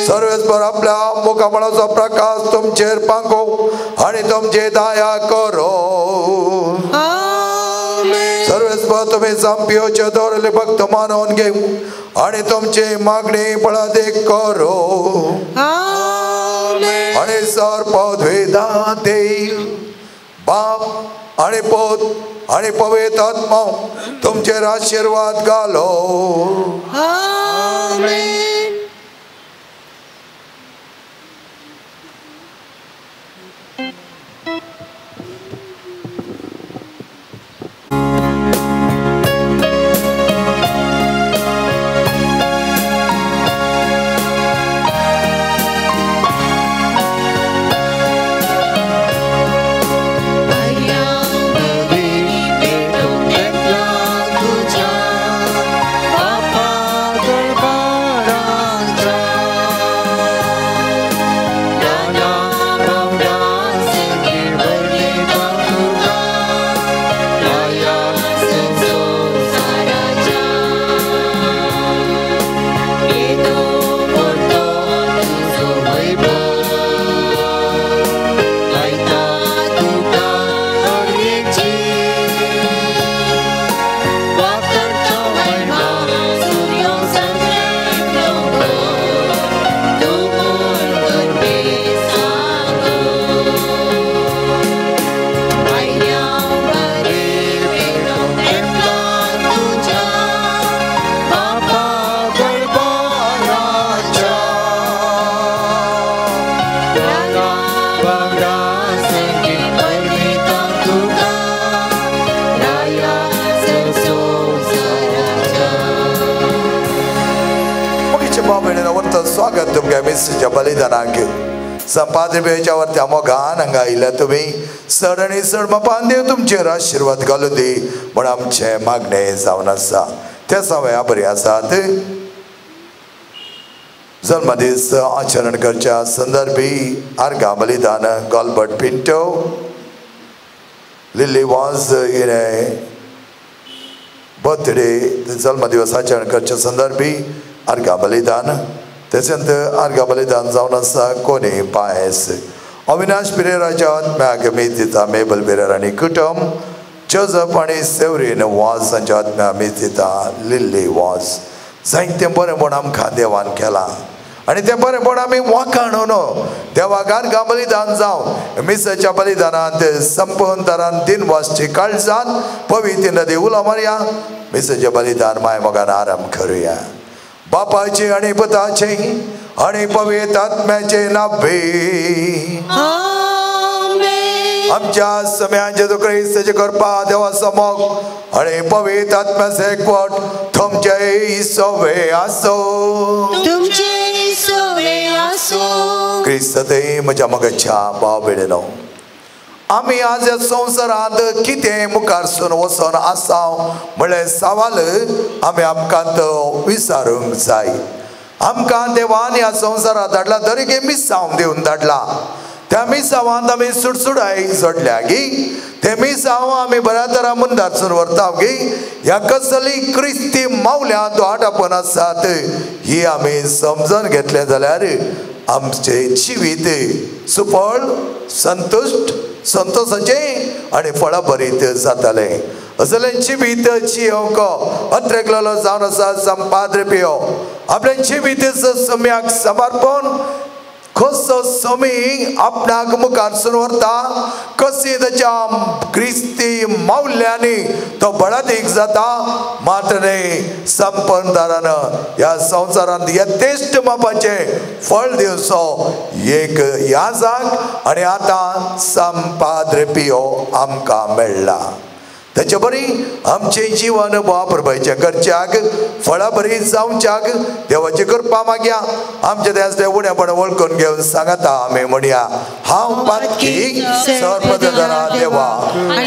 सर्वेस्पर आपल्या मुखामळाचो प्रकाश तुमचेर पांगो आणि तुमची दया करो. सर्वेस्पर तुम्ही संपियोचे दवरले भक्त मानून घेऊ आणि तुमची मागणी पळादेक करो. आणि सर्पद्वेदा देव बाप आणि पोत आणि पवित्र आत्मा तुमचेर आशीर्वाद घालो. स्वागत तुमच्या मिस्टरच्या बलिदानाक संपाद्रपेच्या वरती मोगान हांगा आयिल्ल्या तुमी सड आनी सड मापान देव तुमचेर आशीर्वाद घालूं दी म्हण आमचे मागणे जावन आसा. त्या सवया बरी आसात. जल्मदीस आचरण करच्या संदर्भी आर्गा बलिदान गॉल्बर्ट पिंटो लिली वॉज बर्थडे जल्मदिवस आचरण करच्या संदर्भी आर्गा बलिदान. त्याच्यानंतर आर्गा बलिदान जावन आसा कोणी पायस अविनाश पेरेराच्या आत्म्याक मीत दिता. मेबल पेरेर आनी कुटुंब जोझफ आनी सेवरीन वॉज हांच्या आत्म्याक मीत दिता. लिल्ली वॉज जायतें बरें म्हण आमकां देवान केलां आनी तें बरेंपण आमी वाखाणून देवाक आर्गा बलिदान जावं मिसाच्या बलिदानांत संपूर्ण तरान दिनवासची काळजान पवित्र नदी उलो मारया. मिसाचें बलिदान माय मोगान आराम करुया. बापाचे आणि पुताचे आणि पवित्र आत्म्याचे नावे आमच्या सगळ्यांचे क्रिस्ताचे कृपा देवा समोर आणि पवित्र आत्म्याचे एकवट तुमचे सवे आसो. क्रिस्त ते म्हज्या मगच्या भाव भयणीनो आमी आज ह्या संवसारांत कितें मुखारसून वचोन आसाव म्हणल्यार सवाल आमी आमकां तो विचारूंक जाय. आमकां देवान ह्या संवसारांत धाडला दरेके मिसांव दिवन धाडला. त्या मिसावांत आमी सुटसुटाय जोडल्या गी. ते मिसांव आमी बऱ्या तरा मुंदारसून व्हरता गी. ह्या कसली क्रिस्ती मावल्यां दोहाटापण आसात ही आमी समजून घेतलें जाल्यार आमचे जिवीत सुफळ संतोषाचे आणि फळभरीत जातले. असलें जिवीत जियोंक अत्रेकलेलो जावन आसा संपाद्र पियो आपल्या जिवीत सम्याक समर्पण कसो समी आपणाक मुखारसून व्हरता कशी ताच्या क्रिस्ती मावल्यांनी तो बळादीक जाता. मात्र संपन्नदारान ह्या संवसारांत यथेश्ट मापाचे फळ दिवचो एक याजक आनी आतां संपाद्र पियो आमकां मेळ्ळा. त्याच्या बरी आमचे जीवन वापरपाचे करच्याक फळां बरी जावच्याक देवाची कृपा मागया. आमचे देवाचे उणेपण वळखून घेवन सांगता आमी म्हणया हांव पातकी सर्पदना देवा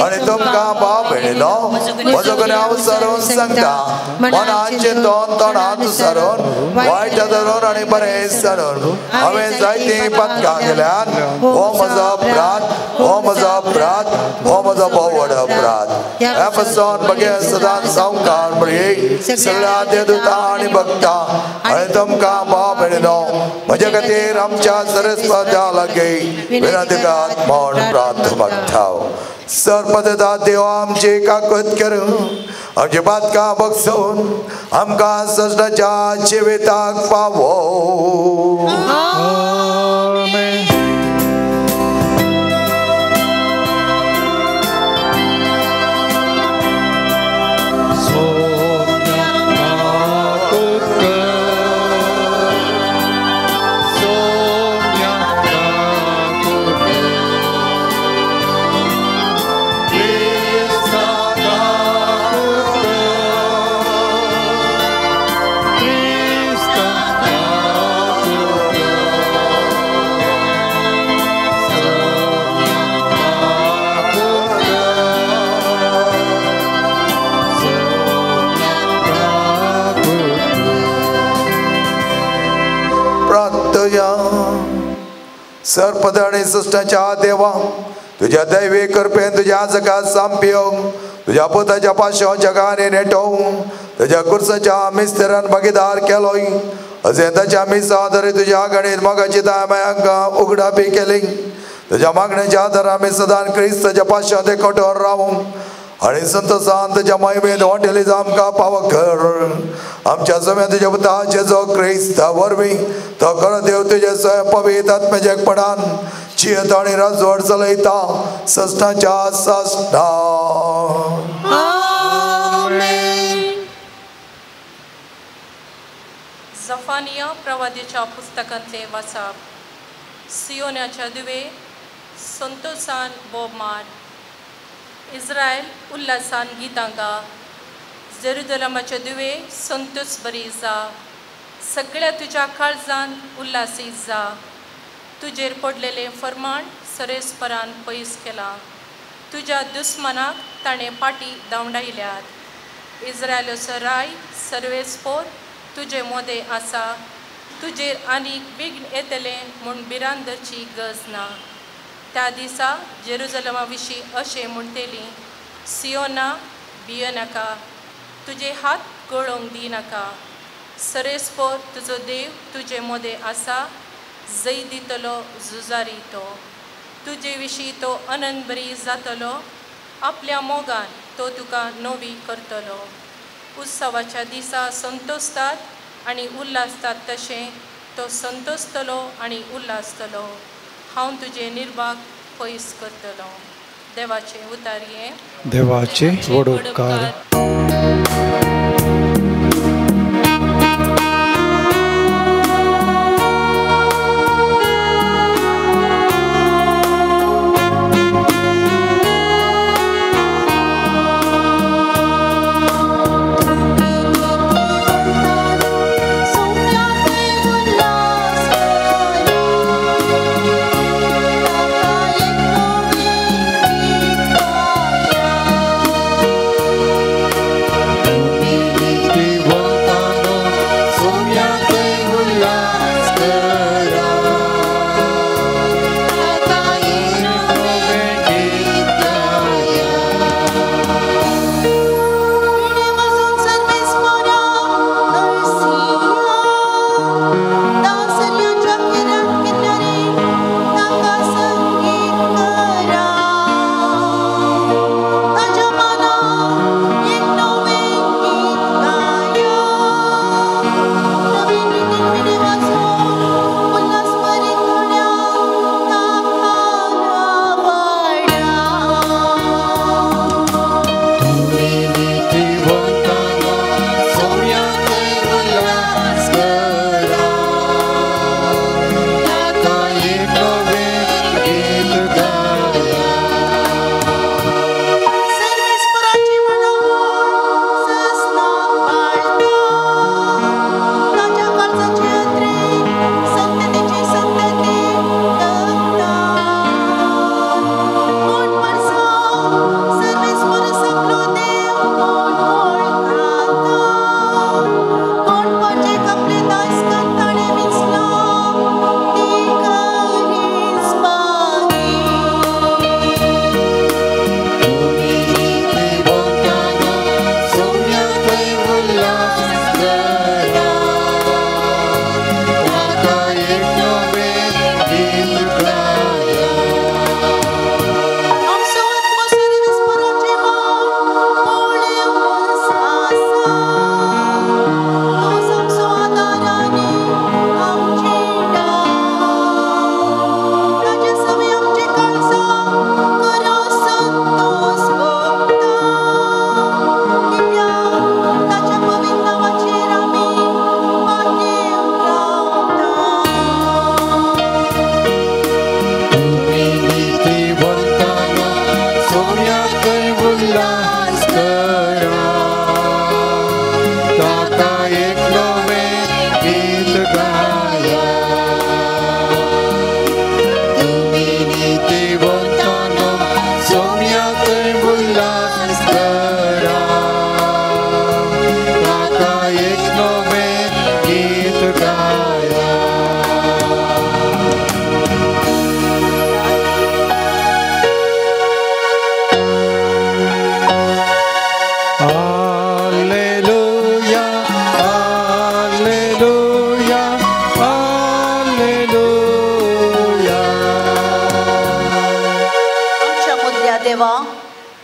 आनी तुमकां भाव भयणीनो म्हजो कोणी हांव सरून सांगता मनाचे तोंडांत सरून वायट धरून आनी बरें सरून हांवें जायतीं पातकां केल्यान हो म्हजो अपराध हो म्हजो अपराध हो म्हजो भोव व्हड अपराध. या पासून बगे सदा संकार बरी सगळ्या देवता आणि भक्ता आणि तुमका भाव भेटलो म्हज्या खातीर आमच्या सरस्वत्या लागी विनंती करात म्हूण प्रार्थना ठाव सर्पदा देव आमची काकूत करून आमची बातका बगसून आमकां सजनाच्या जिविताक पावो आमेन. सर्पद आणि सृष्टाच्या देवा तुझ्या दैवी कृपेन तुझ्या जगात सांपिवंक तुझ्या पुताच्या पाशो जगाने नेटोवंक तुझ्या कुर्साच्या मिस्त्यान भागीदार केलोय अजेंताच्या मिसादरी तुझ्या गणित मोगाची दायमायांक उगडा बी केली तुझ्या मागण्याच्या आधार आम्ही सदान क्रिस्ताच्या पाशो कठोर रावूंक आणि संतोषान तुझ्या महिमेत हॉटेलीज आमकां पावक कर आमच्या समेत तुझ्या पुताचे जो क्रिस्ता वरवीं तो खरो देव तुझे स्वय पवित्र आत्मजेकपणान चियत आणि राजवड चलयता सस्ताच्या सस्ता जफानिया प्रवादीच्या पुस्तकांतले वाचप सियोनाच्या दुवे संतोषान बोब मार इस्रायल उल्हासान गितां गा जेरुसलेमाचे दुवे संतोष बरी जा सगळ्या तुझ्या काळजान उल्हासीत जा तुजेर पडलेले फरमाण सरेस्परान पयस केला तुझ्या दुस्मनाक ताणें पाटी धांवडायल्यात इस्रायलाचो राय सर्वेस्पोर तुजे मोदे आसा तुजेर आनीक विघ्न येतले म्हूण भिरांतची गज ना त्या दिसा जेरुसलेमा विशीं अशें म्हणटली सियोना भियनाका तुजे हात गळोवंक दिनाका सरेस्पोर तुजो देव तुजे मोदे आसा जै दितलो झुजारी तो तुजे विशीं तो आनंद बरी जातलो आपल्या मोगान तो तुका नवी करतलो उत्सवाच्या दिसा संतोषतात आनी उल्हासतात तशें तो संतोषतलो आनी उल्हासतलो हांव तुजे निर्भाग पयस करतलो देवाचे उतारये देवाचे वडोपकार Thank you.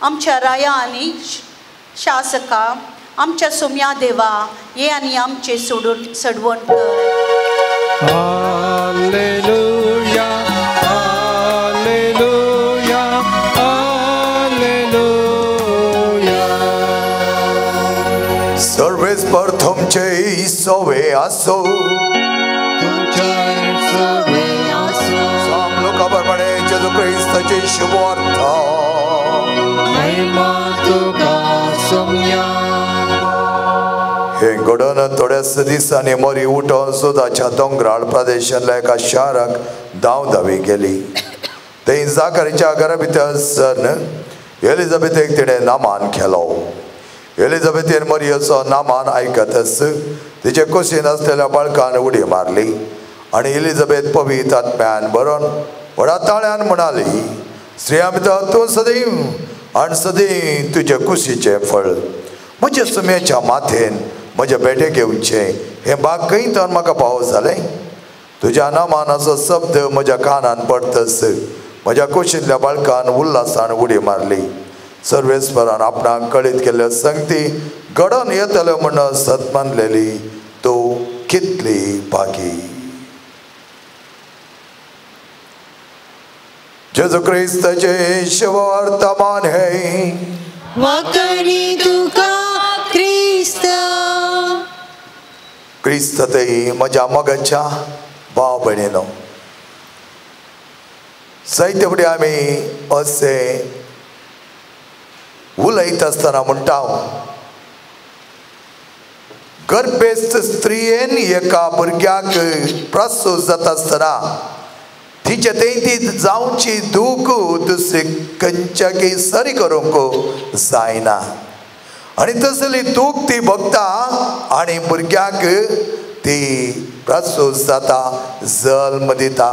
आमच्या राया आनी शासका, आमच्या सोम्या देवा, ये आनी आमचे सडवण कर. Hallelujah hallelujah hallelujah. सर्वेस्पर तुमचे सोवे असो. लोकांप्रमाणे जेजू ख्रिस्ताचे शुभार्थ. हे घडोवन थोड्याच दिसांनी मोरी उठोन सुदाच्या दोंगराळ प्रदेशांतल्या एका शाराक धांवधावी गेली. थंय जाकरीच्या घरा भितर सर एलिझाबेथेक तिणें नामान केलो. एलिझाबेथीन मोरयेचो नामान आयकतच तिचे कुशीन आसलेल्या बाळकान उडी मारली आनी एलिझाबेथ पवित्र आत्म्यान बरोवन व्हडा ताळ्यान म्हणाली, स्त्रिया भितर तूं सदैव आनी सदैव तुजे कुशीचें फळ. म्हज्या सुम्याच्या माथेन म्हजे बेटे घेवचे हें बागयतन म्हाका पावस जालें. तुज्या नामानाचो शब्द म्हज्या कानान पडतस म्हज्या कुशींतल्या बाळकान उल्हासान उडी मारली. सर्वेस्परान आपणाक कळीत केल्ल्यो संगती घडोवन येतल्यो म्हणून सत मानलेली तूं कितली भागी. जेजू क्रिस्ताचे शुभवर्तमान हे. वखणी तुका क्रिस्त. क्रिस्त तेही म्हज्या मोगाच्या भाव भयणीनो, जायते फुडें आमी अशें उलयत आसतना म्हणटा गर्भेस्त स्त्रियेन एका भुरग्याक प्रसूत जाता आसतना तिचे ती जावची दूख दुसरे खंयच्याकय सरी करूंक जायना. आनी तसली दूख ती भोगता आनी भुरग्याक ती प्रसूत जाता, जल्म दिता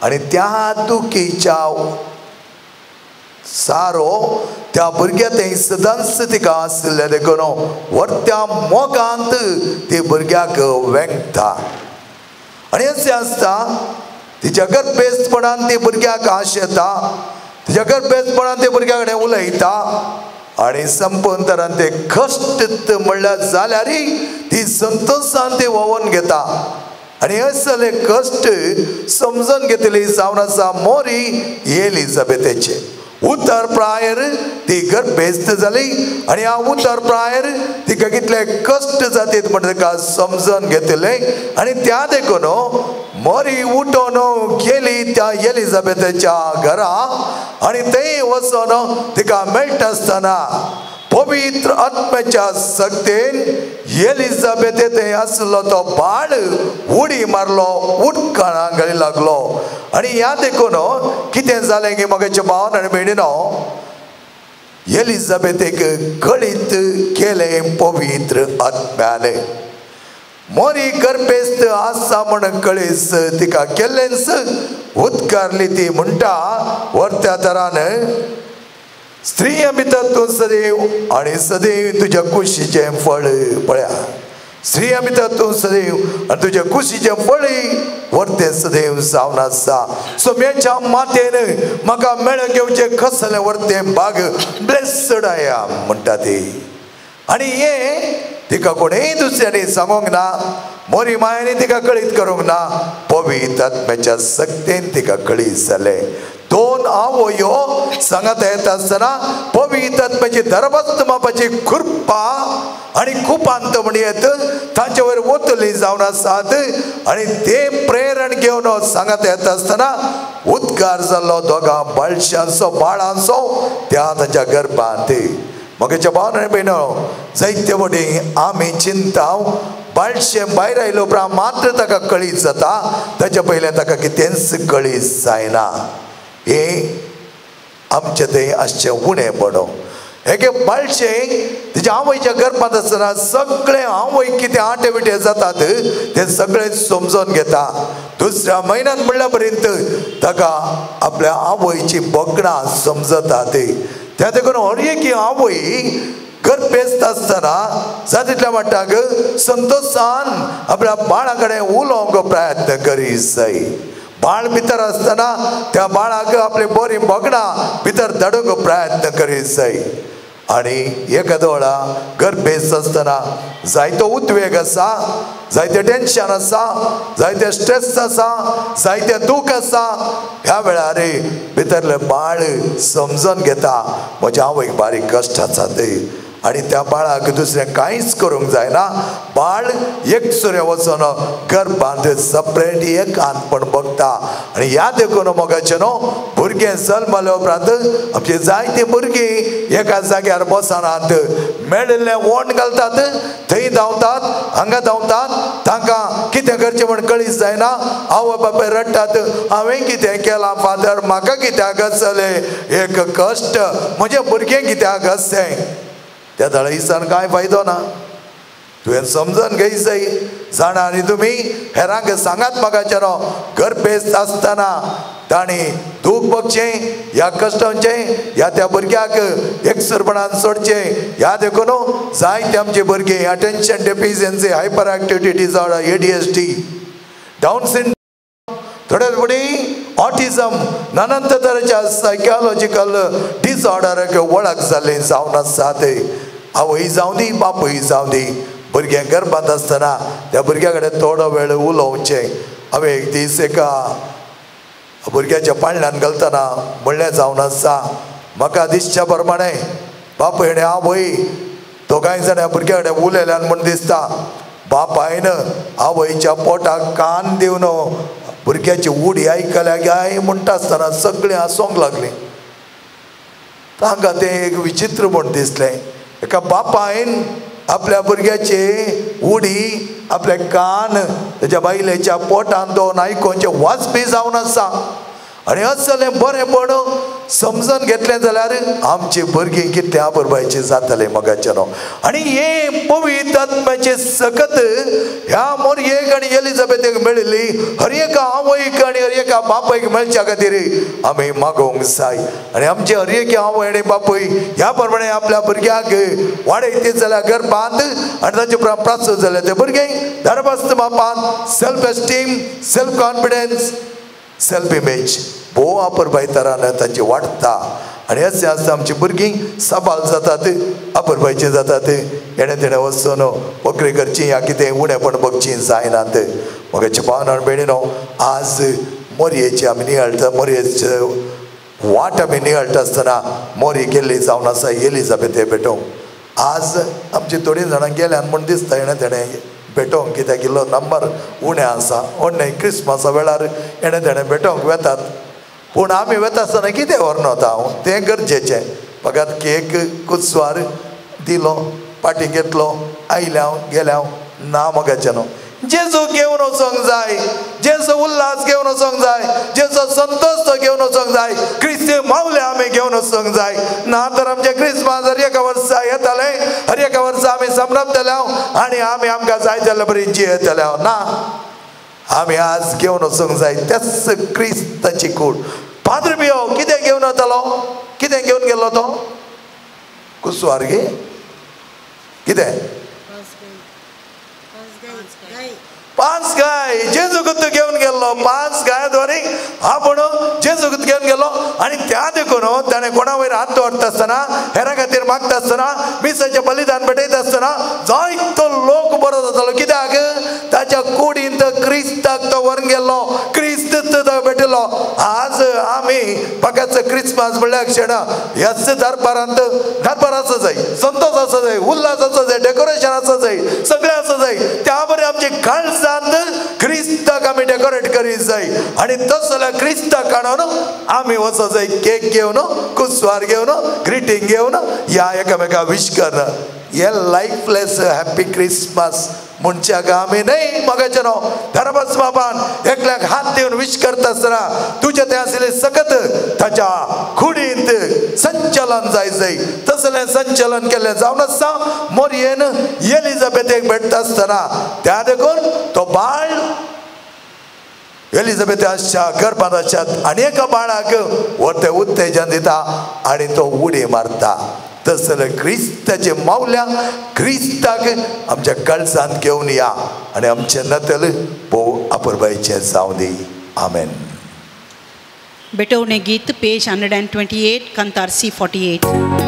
आनी त्या दुखीच्या सारो त्या भुरग्या थंय सदांच तिका आसलें देखून व्हरत्या मोगांत ती भुरग्याक वेंगता. आनी अशें आसता तिच्या गर्भेस्तपणान ती भुरग्याक आश येता, तिच्या गर्भेस्तपणान ती भुरग्या कडेन उलयता आनी संपूर्ण तरान ते कश्ट म्हणल्यार जाल्यारय ती संतोशान ती वोवून घेता. आनी असले कश्ट समजून घेतली जावन आसा मोरी एलिझाबेथेचे. उतर प्रायर ती गर्भेस्त जाली आनी ह्या उतर प्रायर तिका कितले कश्ट जातीत म्हण तिका समजून घेतले. आनी त्या देखून मोरी उठोन गेली त्या एलिझाबेथेच्या घरा आनी थंय वचोन तिका मेळटा आसतना पवित्र आत्म्याच्या सक्तीन एलिझाबेथे थंय आसलो तो बाळ उडी मारलो, उदकाना गळी लागलो. आनी ह्या देखून कितें जालें की मोगाच्या भावान आनी भयणीनो, एलिझाबेथेक कळीत केलें पवित्र आत्म्यान. मोरी गर्भेस्त आसा म्हण कळीस तिका केल्लेंच उद्गारली. ती म्हणटा व्हरत्या तरान, स्त्रिया भितर तूं सदैव आनी सदैव तुज्या कुशीचें फळ पळया. स्त्रिया भितर तूं सदैव आनी तुज्या कुशीचें फळय व्हरतें सदैव जावन आसा. सोम्याच्या माथेन म्हाका मेळ घेवचें कसलें व्हरतें भाग. ब्लेस्ड आय एम म्हणटा ती. आनी हें तिका कोणेय दुसऱ्यांनी सांगूंक ना, मोरी मायेनी तिका कळीत करूंक ना, पवित्र आत्म्याच्या सक्तीन तिका कळीत जालें. दोन आवयो सांगत येता आसतना पवित्र आत्म्याची दरबस्त मापाची खुरपा आनी कुपांत म्हणयत तांचे वयर ओतली जावन आसात. आनी ते प्रेरण घेवन सांगत येता आसतना उद्गार जाल्लो दोगां बाळशांचो बाळांचो त्या ताच्या गर्भांत. मोगाच्या भावान आनी भयणो, जायते फावटी आमी चिंता बाळशें भायर आयलो उपरांत मात्र ताका कळीत जाता, ताच्या पयलें ताका कितेंच कळीत जायना. हें आमचें थंय आसचें उणेपणो. हे बाळशें तिच्या आवयच्या गर्भांत आसतना सगळें आवय कितें आटे बिटे जातात तें सगळें समजून घेता. दुसऱ्या म्हयन्यान म्हणल्या पर्यंत ताका आपल्या आवयची बोगणां समजतात. त्या देखून हर एक आवय गर्भेस्त आसतना जाता तितल्या मट्टाक संतोशान आपल्या बाळा कडेन उलोवंक प्रयत्न करी जाय. बाळ भितर असताना त्या बाळाक आपले बरी बगणा भितर धाडूंक प्रयत्न करीत जाय. आणि एखाद्या वेळा गर्भेस असताना जायतो उद्वेग आसा, जायते टेन्शन आसा, जायते स्ट्रेस आसा, जायते दूख आसा. ह्या वेळार भितरले बाळ समजून घेता म्हजे आवयक बारीक कश्ट आसा ते, आणि त्या बाळाक दुसरें कांयच करूंक जायना. बाळ एकसुरें वचून गर्भांत सपरेट एकांतपण बगता. आणि ह्या देखून मोगाचें न्हू, भुरगें जल्मले उपरांत आमचे जायते भुरगीं एका जाग्यार बसनात, मेळिल्लें वोंड घालतात, थंय धांवतात, हांगा धांवतात. तांकां कितें करचें म्हण कळीत जायना. आवय बापाय रडटात, हांवें कितें केलां फादर, म्हाका कित्याक आसलें एक कश्ट, म्हजें भुरगें कित्याक आसलें. त्या दळीसान कांय फायदो ना. तुवें समजून घेय जाय. जाणा आनी तुमी हेरांक सांगात म्हाकाचें न्हू, गर्भेस्त आसतना तांणी दूख बगचें, ह्या कश्टांचें, ह्या त्या भुरग्याक एकसुरपणान सोडचें. ह्या देखून जायते आमचे भुरगे attention deficiency, hyper activity disorder, ADHD, down syndrome, थोडे फुडें ऑटिझम, नानंत तरेच्या सायकॉलॉजिकल डिसऑर्डराक वळख जाल्ली जावन आसात. आवय जावं दी, बापूय जावं दी, भुरगें गर्भांत आसतना त्या भुरग्या कडेन थोडो वेळ उलोवचें. हांवें एक दीस एका भुरग्याच्या पाळण्यान घालतना म्हणलें जावन आसा, म्हाका दिसच्या प्रमाणें बापूय आनी आवय दोगांय जाणां भुरग्या कडेन उलयल्यान म्हूण दिसता. बापायन आवयच्या पोटाक कान दिवन भुरग्याची उडी आयकल्या गाय म्हणटा आसतना सगळीं हांसोंक लागलीं. तांकां तें एक विचित्र म्हूण दिसलें. एका बापायन आपल्या भुरग्याची उडी, आपले कान तेच्या बायलेच्या पोटान दोन आयकोनचें वाचपी जावन आसा. आणि असलें बरेंपण समजून घेतलें जाल्यार आमची भुरगीं कितलें आबुरबायेचीं जातलीं मोगाचें न्हू. आनी हे पवित्र आत्म्याचे सकत ह्या मोरयेक आनी एलिझाबेथेक मेळिल्ली हर एका आवयक आनी हर एका बापायक मेळच्या खातीर आमी मागोवंक जाय. आनी आमचे हर एक आवय आनी बापूय ह्या प्रमाणे आपल्या भुरग्याक वाडयती जाल्यार गर्भांत आनी ताचे उपरांत प्रासूत जाल्यार ते भुरगें धर्मस्थ बापान self esteem, self confidence, self image भोव आपुरबायेतरान तांची वाडटा. आनी अशें आसता आमची भुरगीं सबाल जातात, आपुरबायेचीं जातात. हेणे तेणे वचून वखरी करची या कितें उणेपण बगचीं जायनात. मोगाचे भावन आनी भयणीनो, आज मोरयेची आमी नियाळटा, मोरयेचे वाट आमी नियाळटा आसतना मोरी गेल्ली जावन आसा एलिझाबेथे भेटोवंक. आज आमची थोडीं जाणां गेल्यान म्हूण दिसता हेणे तेणे भेटोवंक, कित्याक इल्लो नंबर उणें आसा. व्हडलें क्रिस्मसा वेळार हेणे तेणे भेटोवंक वेतात. पूण आमी वेता आसतना कितें व्हरून वता हांव, तें गरजेचें. फकत केक कुचवार दिलो, पाटी घेतलो, आयले हांव गेले हांव ना मोगाचें न्हू. जेजू घेवन वचोंक जाय, जेजू उल्हास घेवन वचोंक जाय, जेजू संतोष तो घेवन वचोंक जाय, क्रिस्ती मावले आमी घेवन वचोंक जाय. ना तर आमचे क्रिस्मस हर एका वर्सा येताले, हर एका वर्सा आमी समरपतले आनी आमी आमकां जाय जाल्यार बरी जियेतले ना. आमी आज घेवन वचोंक जाय तेच क्रिस्ताची कूड. पाद्र बियो कितें घेवन वतालो, कितें घेवन गेलो तो कुसवार गे, कितें 5 गाय जेजूगुत घेवन गेल्लो. 5 गायद्वारे आपूण जेजूगुत घेवन गेलो. आनी त्या देखून ताणें कोणा वयर हात दवरता आसतना, हेरां खातीर मागता आसतना, मिसाचें बलिदान भेटयता आसतना जायतो लोक बरो जातालो. कित्याक ताच्या कुडींत क्रिस्ताक तो व्हरून गेल्लो, क्रिस्त तो भेटलो. आज आमी फकत क्रिस्मस म्हणल्यार शेणा ह्याच दरबारांत दरबार आसा जाय, संतोष आसा जाय, उल्हास आसा जाय, डेकोरेशन आसा जाय, सगळें आसा जाय. त्या बरें आमची काळजांत क्रिस्ताक आमी डेकोरेट करीत जाय. आनी तस जाल्यार क्रिस्ताक काडून आमी वचो जाय, केक घेवन, कुसवार घेवन, ग्रिटींग घेवन या एकामेकाक विश करन. हे लायफलेस हॅपी क्रिस्मस म्हणच्याक आमी न्हय मोगाचें न्हू. धर्मस्थ बाबान एकल्याक हात दिवन विश करता आसतना तुजें तें आशिल्लें सकत ताच्या कुडींत संचलन जाय. तसलें संचलन केल्लें जावन आसा. मोरयेन एलिझाबेथेक भेटता आसतना त्या देखून तो बाळ एलिझाबेथाच्या गर्भांत आसात आनी एका बाळाक व्हरतें उत्तेजन दिता आनी तो उडी मारता. तसले क्रिस्ताचे मावल्या क्रिस्ताक आमच्या कळसांत घेवन या आनी आमचें नतल भोव आपुरबायेचें जावं दी. आमेन. बेटवणे गीत पेज 128 कंतार C48.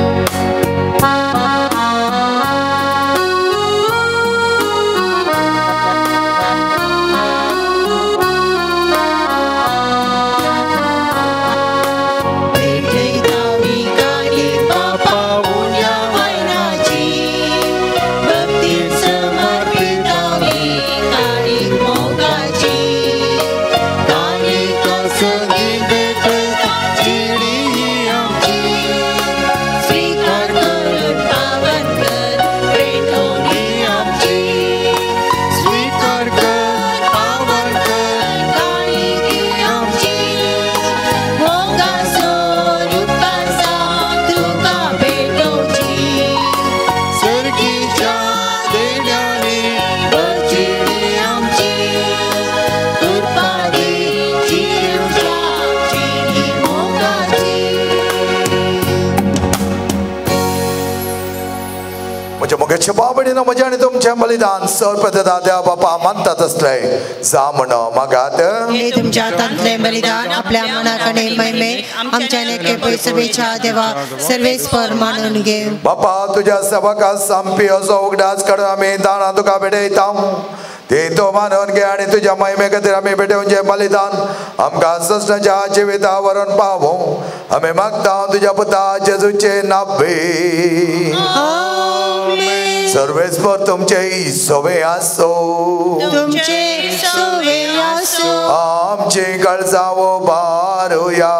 बाबडीनं म्हजे आणि तुमचे बलिदान सर्वप्रथम देवा बापा मानतात असले जा म्हण मागात हे तुमच्या हातांतले बलिदान आपल्या मनाकडे महिमे आमच्या नेके सभेच्या देवा सर्वेस्पर मानून घे बापा तुझ्या सभाका संपी असो उगडाच कड आम्ही दाना तुका भेटयता ते तो मानून घे आणि तुझ्या महिमे खातीर आम्ही भेटवचे बलिदान आमकां सस्ताच्या जिविता वरून पावो आम्ही मागता तुझ्या पुता जेजूचे नावे सर्वेस्पर तुमचे सोवे आसो तुमचे सोवे आसो आमचे काळजावो बारुया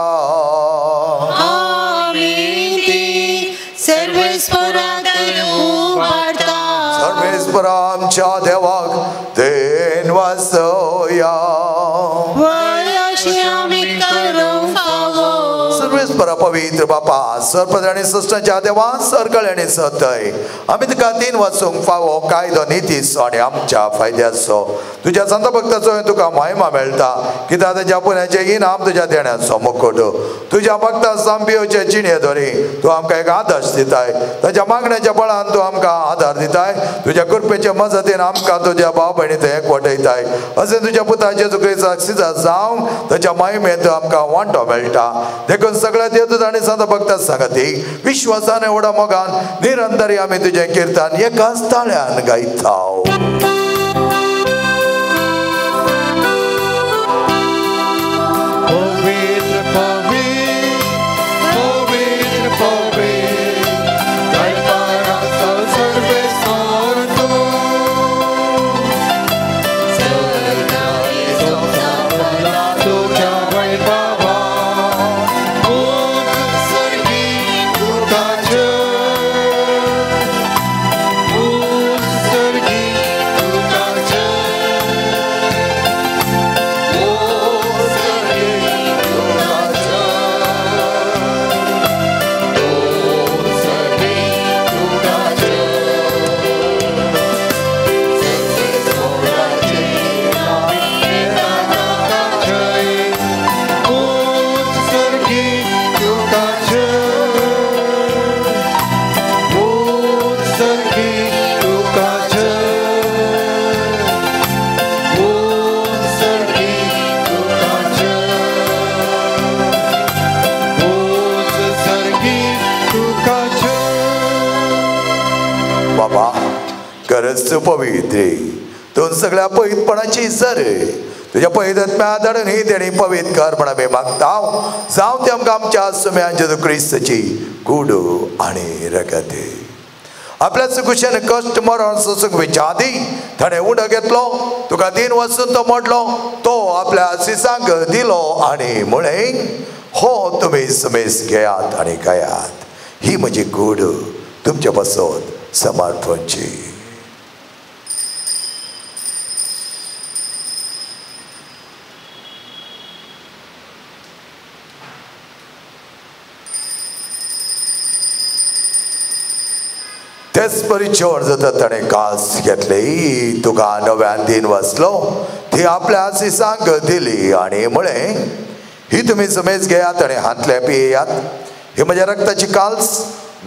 सर्वेस्पराक उबारता सर्वेस्पर आमच्या देवाक देन वासोया सर्वेस्पर पवित्र बापा सर्वप्रधान आणि सृष्टाच्या देवा सरकळ आणि सतय आम्ही तुका तीन वाचूंक फावो कायदो नितीस आणि आमच्या फायद्याचो तुझ्या संत भक्ताचो तुका महिमा मेळटा कित्याक ताच्या पुण्याचे इनाम तुझ्या देण्याचो मुकुट तुझ्या भक्ता सांबियोचे चिणे धरी तू आमकां एक आदर्श दिताय ताच्या मागण्याच्या बळान तू आमकां आधार दिताय तुझ्या कृपेच्या मजतीन आमकां तुझ्या भाव भयणीचो एकवटयताय अशें तुझ्या पुता जेजू क्रिस्ताक सिजा जावं ताच्या महिमेंत आमकां वांटो मेळटा देखून सगळ्या देवदूत आणि संत भक्ता सांगती विश्वासान एवढा मोगान निरंतरी आम्ही तुझे कीर्तन एकाच ताळ्यान गायताव पवित्र दोन सगळ्या पवित्रपणाची सर तुझ्या पवित्रात्म्या आदारून ही तेणी पवित्र कर म्हण आम्ही मागताव जावं ते आमकां आमच्या सुम्या जेजू क्रिस्ताची कूड आणि रगत आपल्या सुकुशेन कश्ट मरण सोसूंक विचादी ताणें उंडो घेतलो तुका दिन वचून तो मोडलो तो आपल्या शिसांक दिलो आणि मुळे हो तुम्ही समेस घेयात आणि गायात ही म्हजी कूड तुमच्या पासून समर्पणची तेच परिचय जाता ताणें कास घेतली तुका नव्यान दिन वचलो ती आपल्या आशिसांक दिली आणि मुळे ही तुम्ही समेज घेयात आणि हातले पियेयात ही म्हज्या रक्ताची काल्स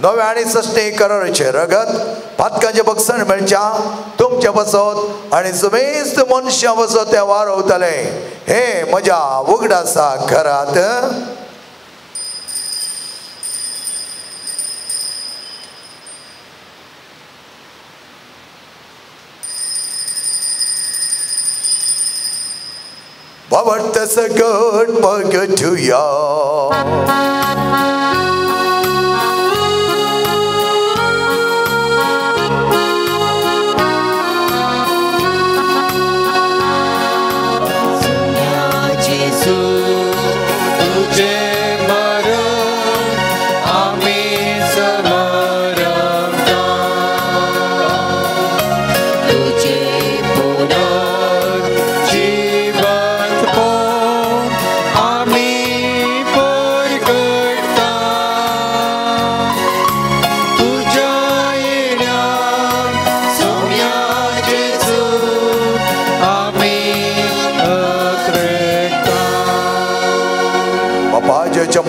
नवे आनी सश्टी कराराचे रगत पातकांचे बक्षण मेळच्या तुमचे बसत आनी समेस्त मनशां बसत ते वारवतले हे म्हज्या उगडासा घरात What does a good burger to you?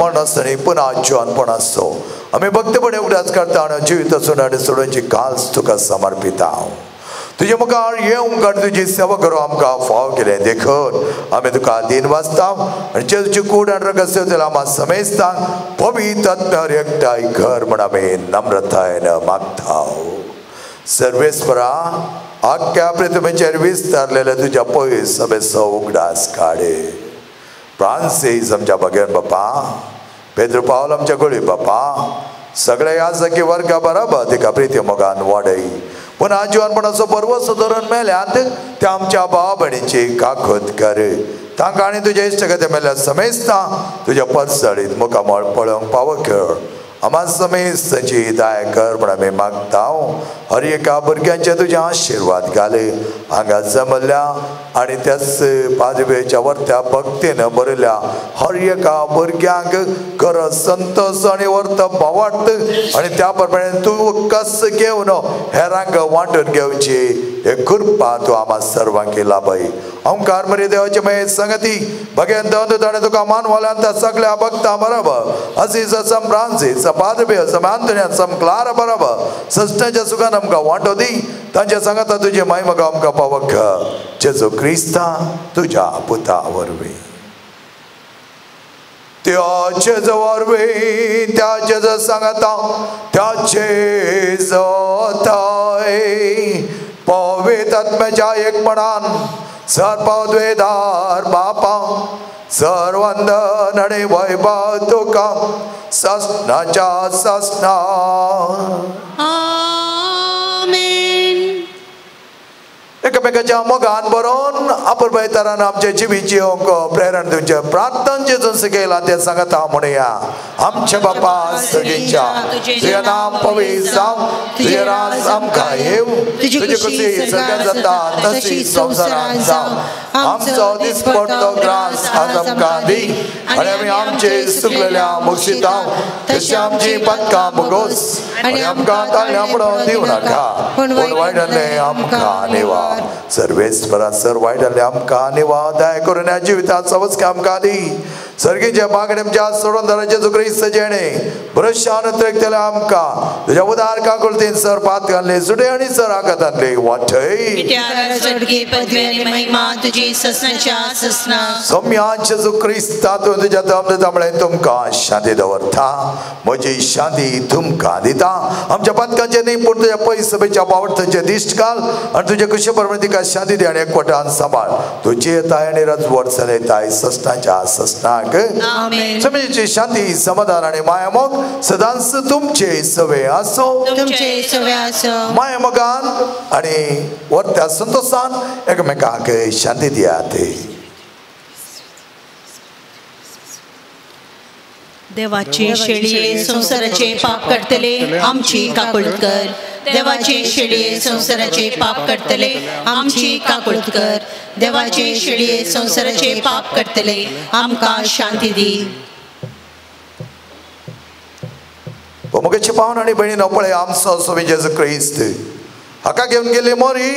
मनसणी पुन्हा जीवनपण असतो आम्ही भक्तपणे उगडास करता आणि जीवित सुनाडे सोडूनची काल्स तुका समर्पिता तुझे मुखार येऊन कर तुझी सेवा करू आमकां फाव केले देखून आम्ही तुका दिन वाचता आणि जेजूची कूड आणि रगत सेवतेला आम्हा समेस्ता पवित्र आत्म्यावर एकठांय घर म्हण आम्ही नम्रतायेन मागता सर्वेस्परा आख्या पृथ्वीचेर विस्तारलेले तुझ्या पयस सभेचो उगडास काडे फ्रांसीस आमच्या बगेन बापा पेद्रो पावल आमच्या गोळी बापा सगळे याजकी वर्गा बरोबर तिका प्रिती मोगान वाडय पुन्हा जीवनपणाचो पर्व सुदारून मेल्यात ते आमच्या भावा भयणीची काकूत कर तांकां आनी तुजे इश्टगते मेल्या समेस्ता तुज्या परसळीत मुखामळ पळोवंक पाव खेळ आम्हा समेस्त तांची हिदाय कर म्हण आमी मागता हर एका भुरग्यांचे तुजे आशिर्वाद घाले हांगा जमल्या आनी त्याच पादवेच्या वर्त्या भक्तीन भरल्या हर एका भुरग्यांक खरो संतोष आनी वर्त भावार्थ आनी त्या प्रमाणे तूं कस घेवन हेरांक वांटून घेवची हे कृपा तूं आम्हा सर्वांक लाभय ओंकार मरे देवाचे मये संगती भगेन दोन ताणे तुका मानवाल्यांत सगळ्या भक्तां बरोबर असीस सम फ्रांसीस पादबे सम आंतोनिया सम क्लारा बरोबर सश्टाच्या सुखान आमकां वांटो दी तांच्या सांगाता तुजी महिमा आमकां पावक जेजू क्रिस्ता तुज्या पुता वरवीं त्या जेजू वरवीं त्या जेजू सांगाता त्याचे जोताय पवित्र आत्म्याच्या एकपणान सर्वद्वेदार बापा सर्वंदन आणि वैभव तुका ससनाच्या ससना आमेन एकमेकाच्या मोगान बरोवन अपुरबाय तरान आमचे जिवीची अंक प्रेरण तुमचे प्रार्थना जेजून शिकयला ते सांगता म्हणया आमचे बापा सगळींच्या तुझे नाम पवित्र जावं तुझे राज आमकां येव तुझी खुशी सगळ्यात जाता तशी संवसारांत जावं आमचो दिसपट्टो ग्रास आज आमकां दी आनी आमी आमचे सुकलेल्या मुक्षिता तशी आमची पदकां मुगोस आनी आमकां ताळ्या म्हणून दिवं नाका पूण वायटले आमकां निवा सर्वेस्परा सर वायटले आमकां निवा दया करून ह्या जिवितांत सवस्क आमकां दी सर्गीच्या बागडेमच्या सोडून धरा जेजू क्रिस्त जेणे भरोशान त्रेकतेले आमकां तुज्या उदार काकुळतीन सर पात घालले सुडे आनी सर आकातांतले वाटय चडगी पदवी आनी महिमा तुजी ससनाच्या ससना सौम्या जेजू क्रिस्ता तूं तुज्या दमदतामुळे तुमकां शांती दवरता म्हजी शांती तुमकां दिता आमच्या पदकांचे न्ही पूण तुज्या पयस सभेच्या बावर्थांचे दिश्ट घाल आनी तुजे कुशे प्रमाणे तिका शांती दी आनी एकवटान सांबाळ तुजी येताय आनी रजवट चलयताय ससनाच्या ससनाक समेची शांती समाधान आणि मायामोग सदांच तुमचे सवे असो तुमचे सवे असो मायामोगान आणि वर्त्या संतोषान एकमेकाक शांती दियात देवाचे शेळये संसाराचे पाप करतले आमची काकुळत कर देवाचे शेळये संसाराचे पाप करतले आमची काकुळत कर देवाचे शेळये संसाराचे पाप करतले आमकां शांती दी मोगेचे पावन आणि बहिणी पळय आमचो स्वामी जेजू क्रिस्त हाका घेवन गेले मोरी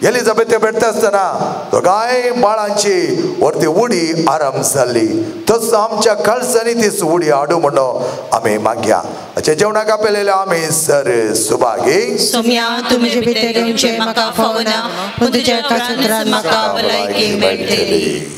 एलिझाबेथ भेटता असताना दोघांय बाळांची वरती उडी आराम जाल्ली तस आमच्या काळजांनी ती उडी हाडू म्हणून आम्ही मागया. अच्छा जेवणाक आपलेले आम्ही सर सुभागी सोम्या तुझे भितर येवचे म्हाका फावना पूण तुज्या काळजांतल्यान म्हाका भलायकी मेळटली.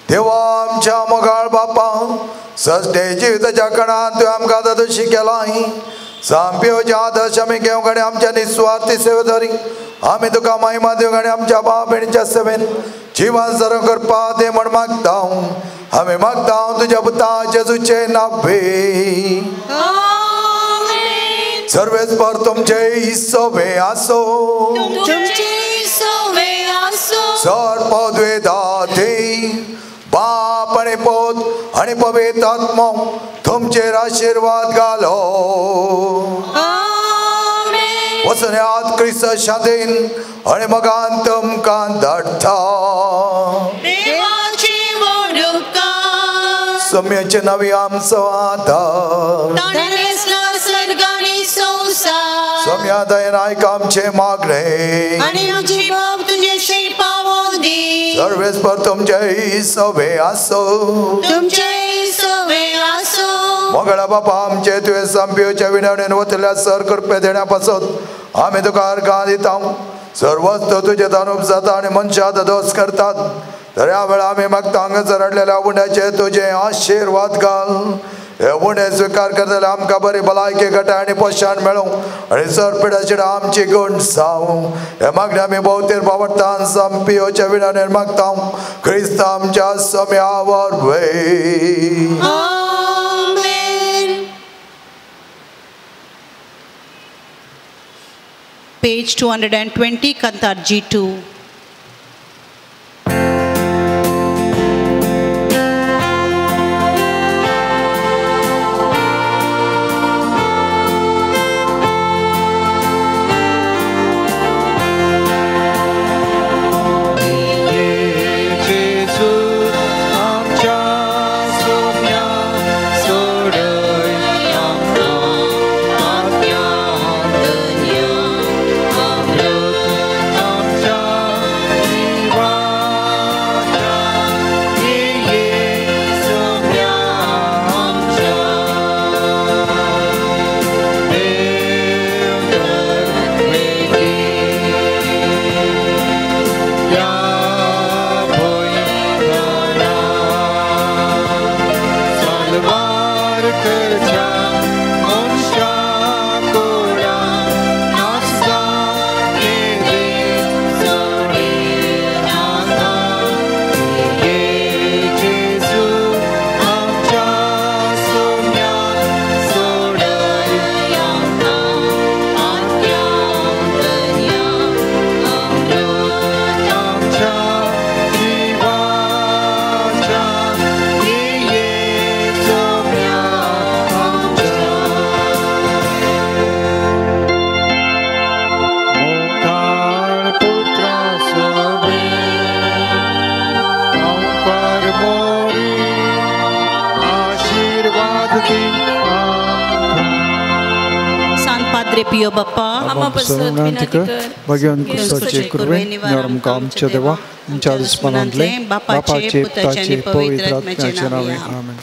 देवा आमच्या मोगाळ बापा सष्टे जिविताच्या काळात तुवें आमकां आदर्शी केलाय सांप्योच्या आदर्श आमी घेवंक आनी आमच्या निस्वार्थी सेवेदारी आमी तुका महिमा दिवंक आनी आमच्या भाव भयणीच्या सेवेन जिवन सर करपा दे म्हण मागता. आमी मागता तुज्या पुता जेजूचे नावे. सर्वेस्पर तुमचे सोबे आसो सर पदवे दाते बाप आणि पोत आणि पवित्र आत्मा तुमचेर आशीर्वाद घालो. वचन्यात क्रिस्त शांतीन आणि मगान तुमकां धाडटा. सम्याचे नवी आमचो आदार सम्या दयेन आयक आमचे मागणे सर्वेस्पर तुमचे सोबे आसो मोगळा बापा आमचे तुवें संप्योच्या विनवणेन वतल्या सर कृपे देण्या पासत आमी तुका अर्घां दिता. सर्वस्त तुजे दानूप जाता आनी मनशां दोस करतात तर ह्या वेळा आमी मागता हांगासर हाडलेल्या उंड्याचे तुजे आशीर्वाद घाल. हे उणे स्वीकार करतले आमकां बरी भलायकी घटाय आनी पोशाण मेळूं आनी सर पिडाचिडा आमची गण जाव. हे मागणे आमी भोवतेर भावटान संपियोच्या विनवणेन मागता क्रिस्त आमच्या सम्या वरवीं. Page 220, Kantar G2. पवित्र पियो बाप्पा आम्हा बसत विनंती कर भगवान कुसाचे कुर्वे निवारम काम चे देवा इंचार्ज पनांतले बापाचे पुत्राचे पवित्र आत्म्याचे नावे आमेन.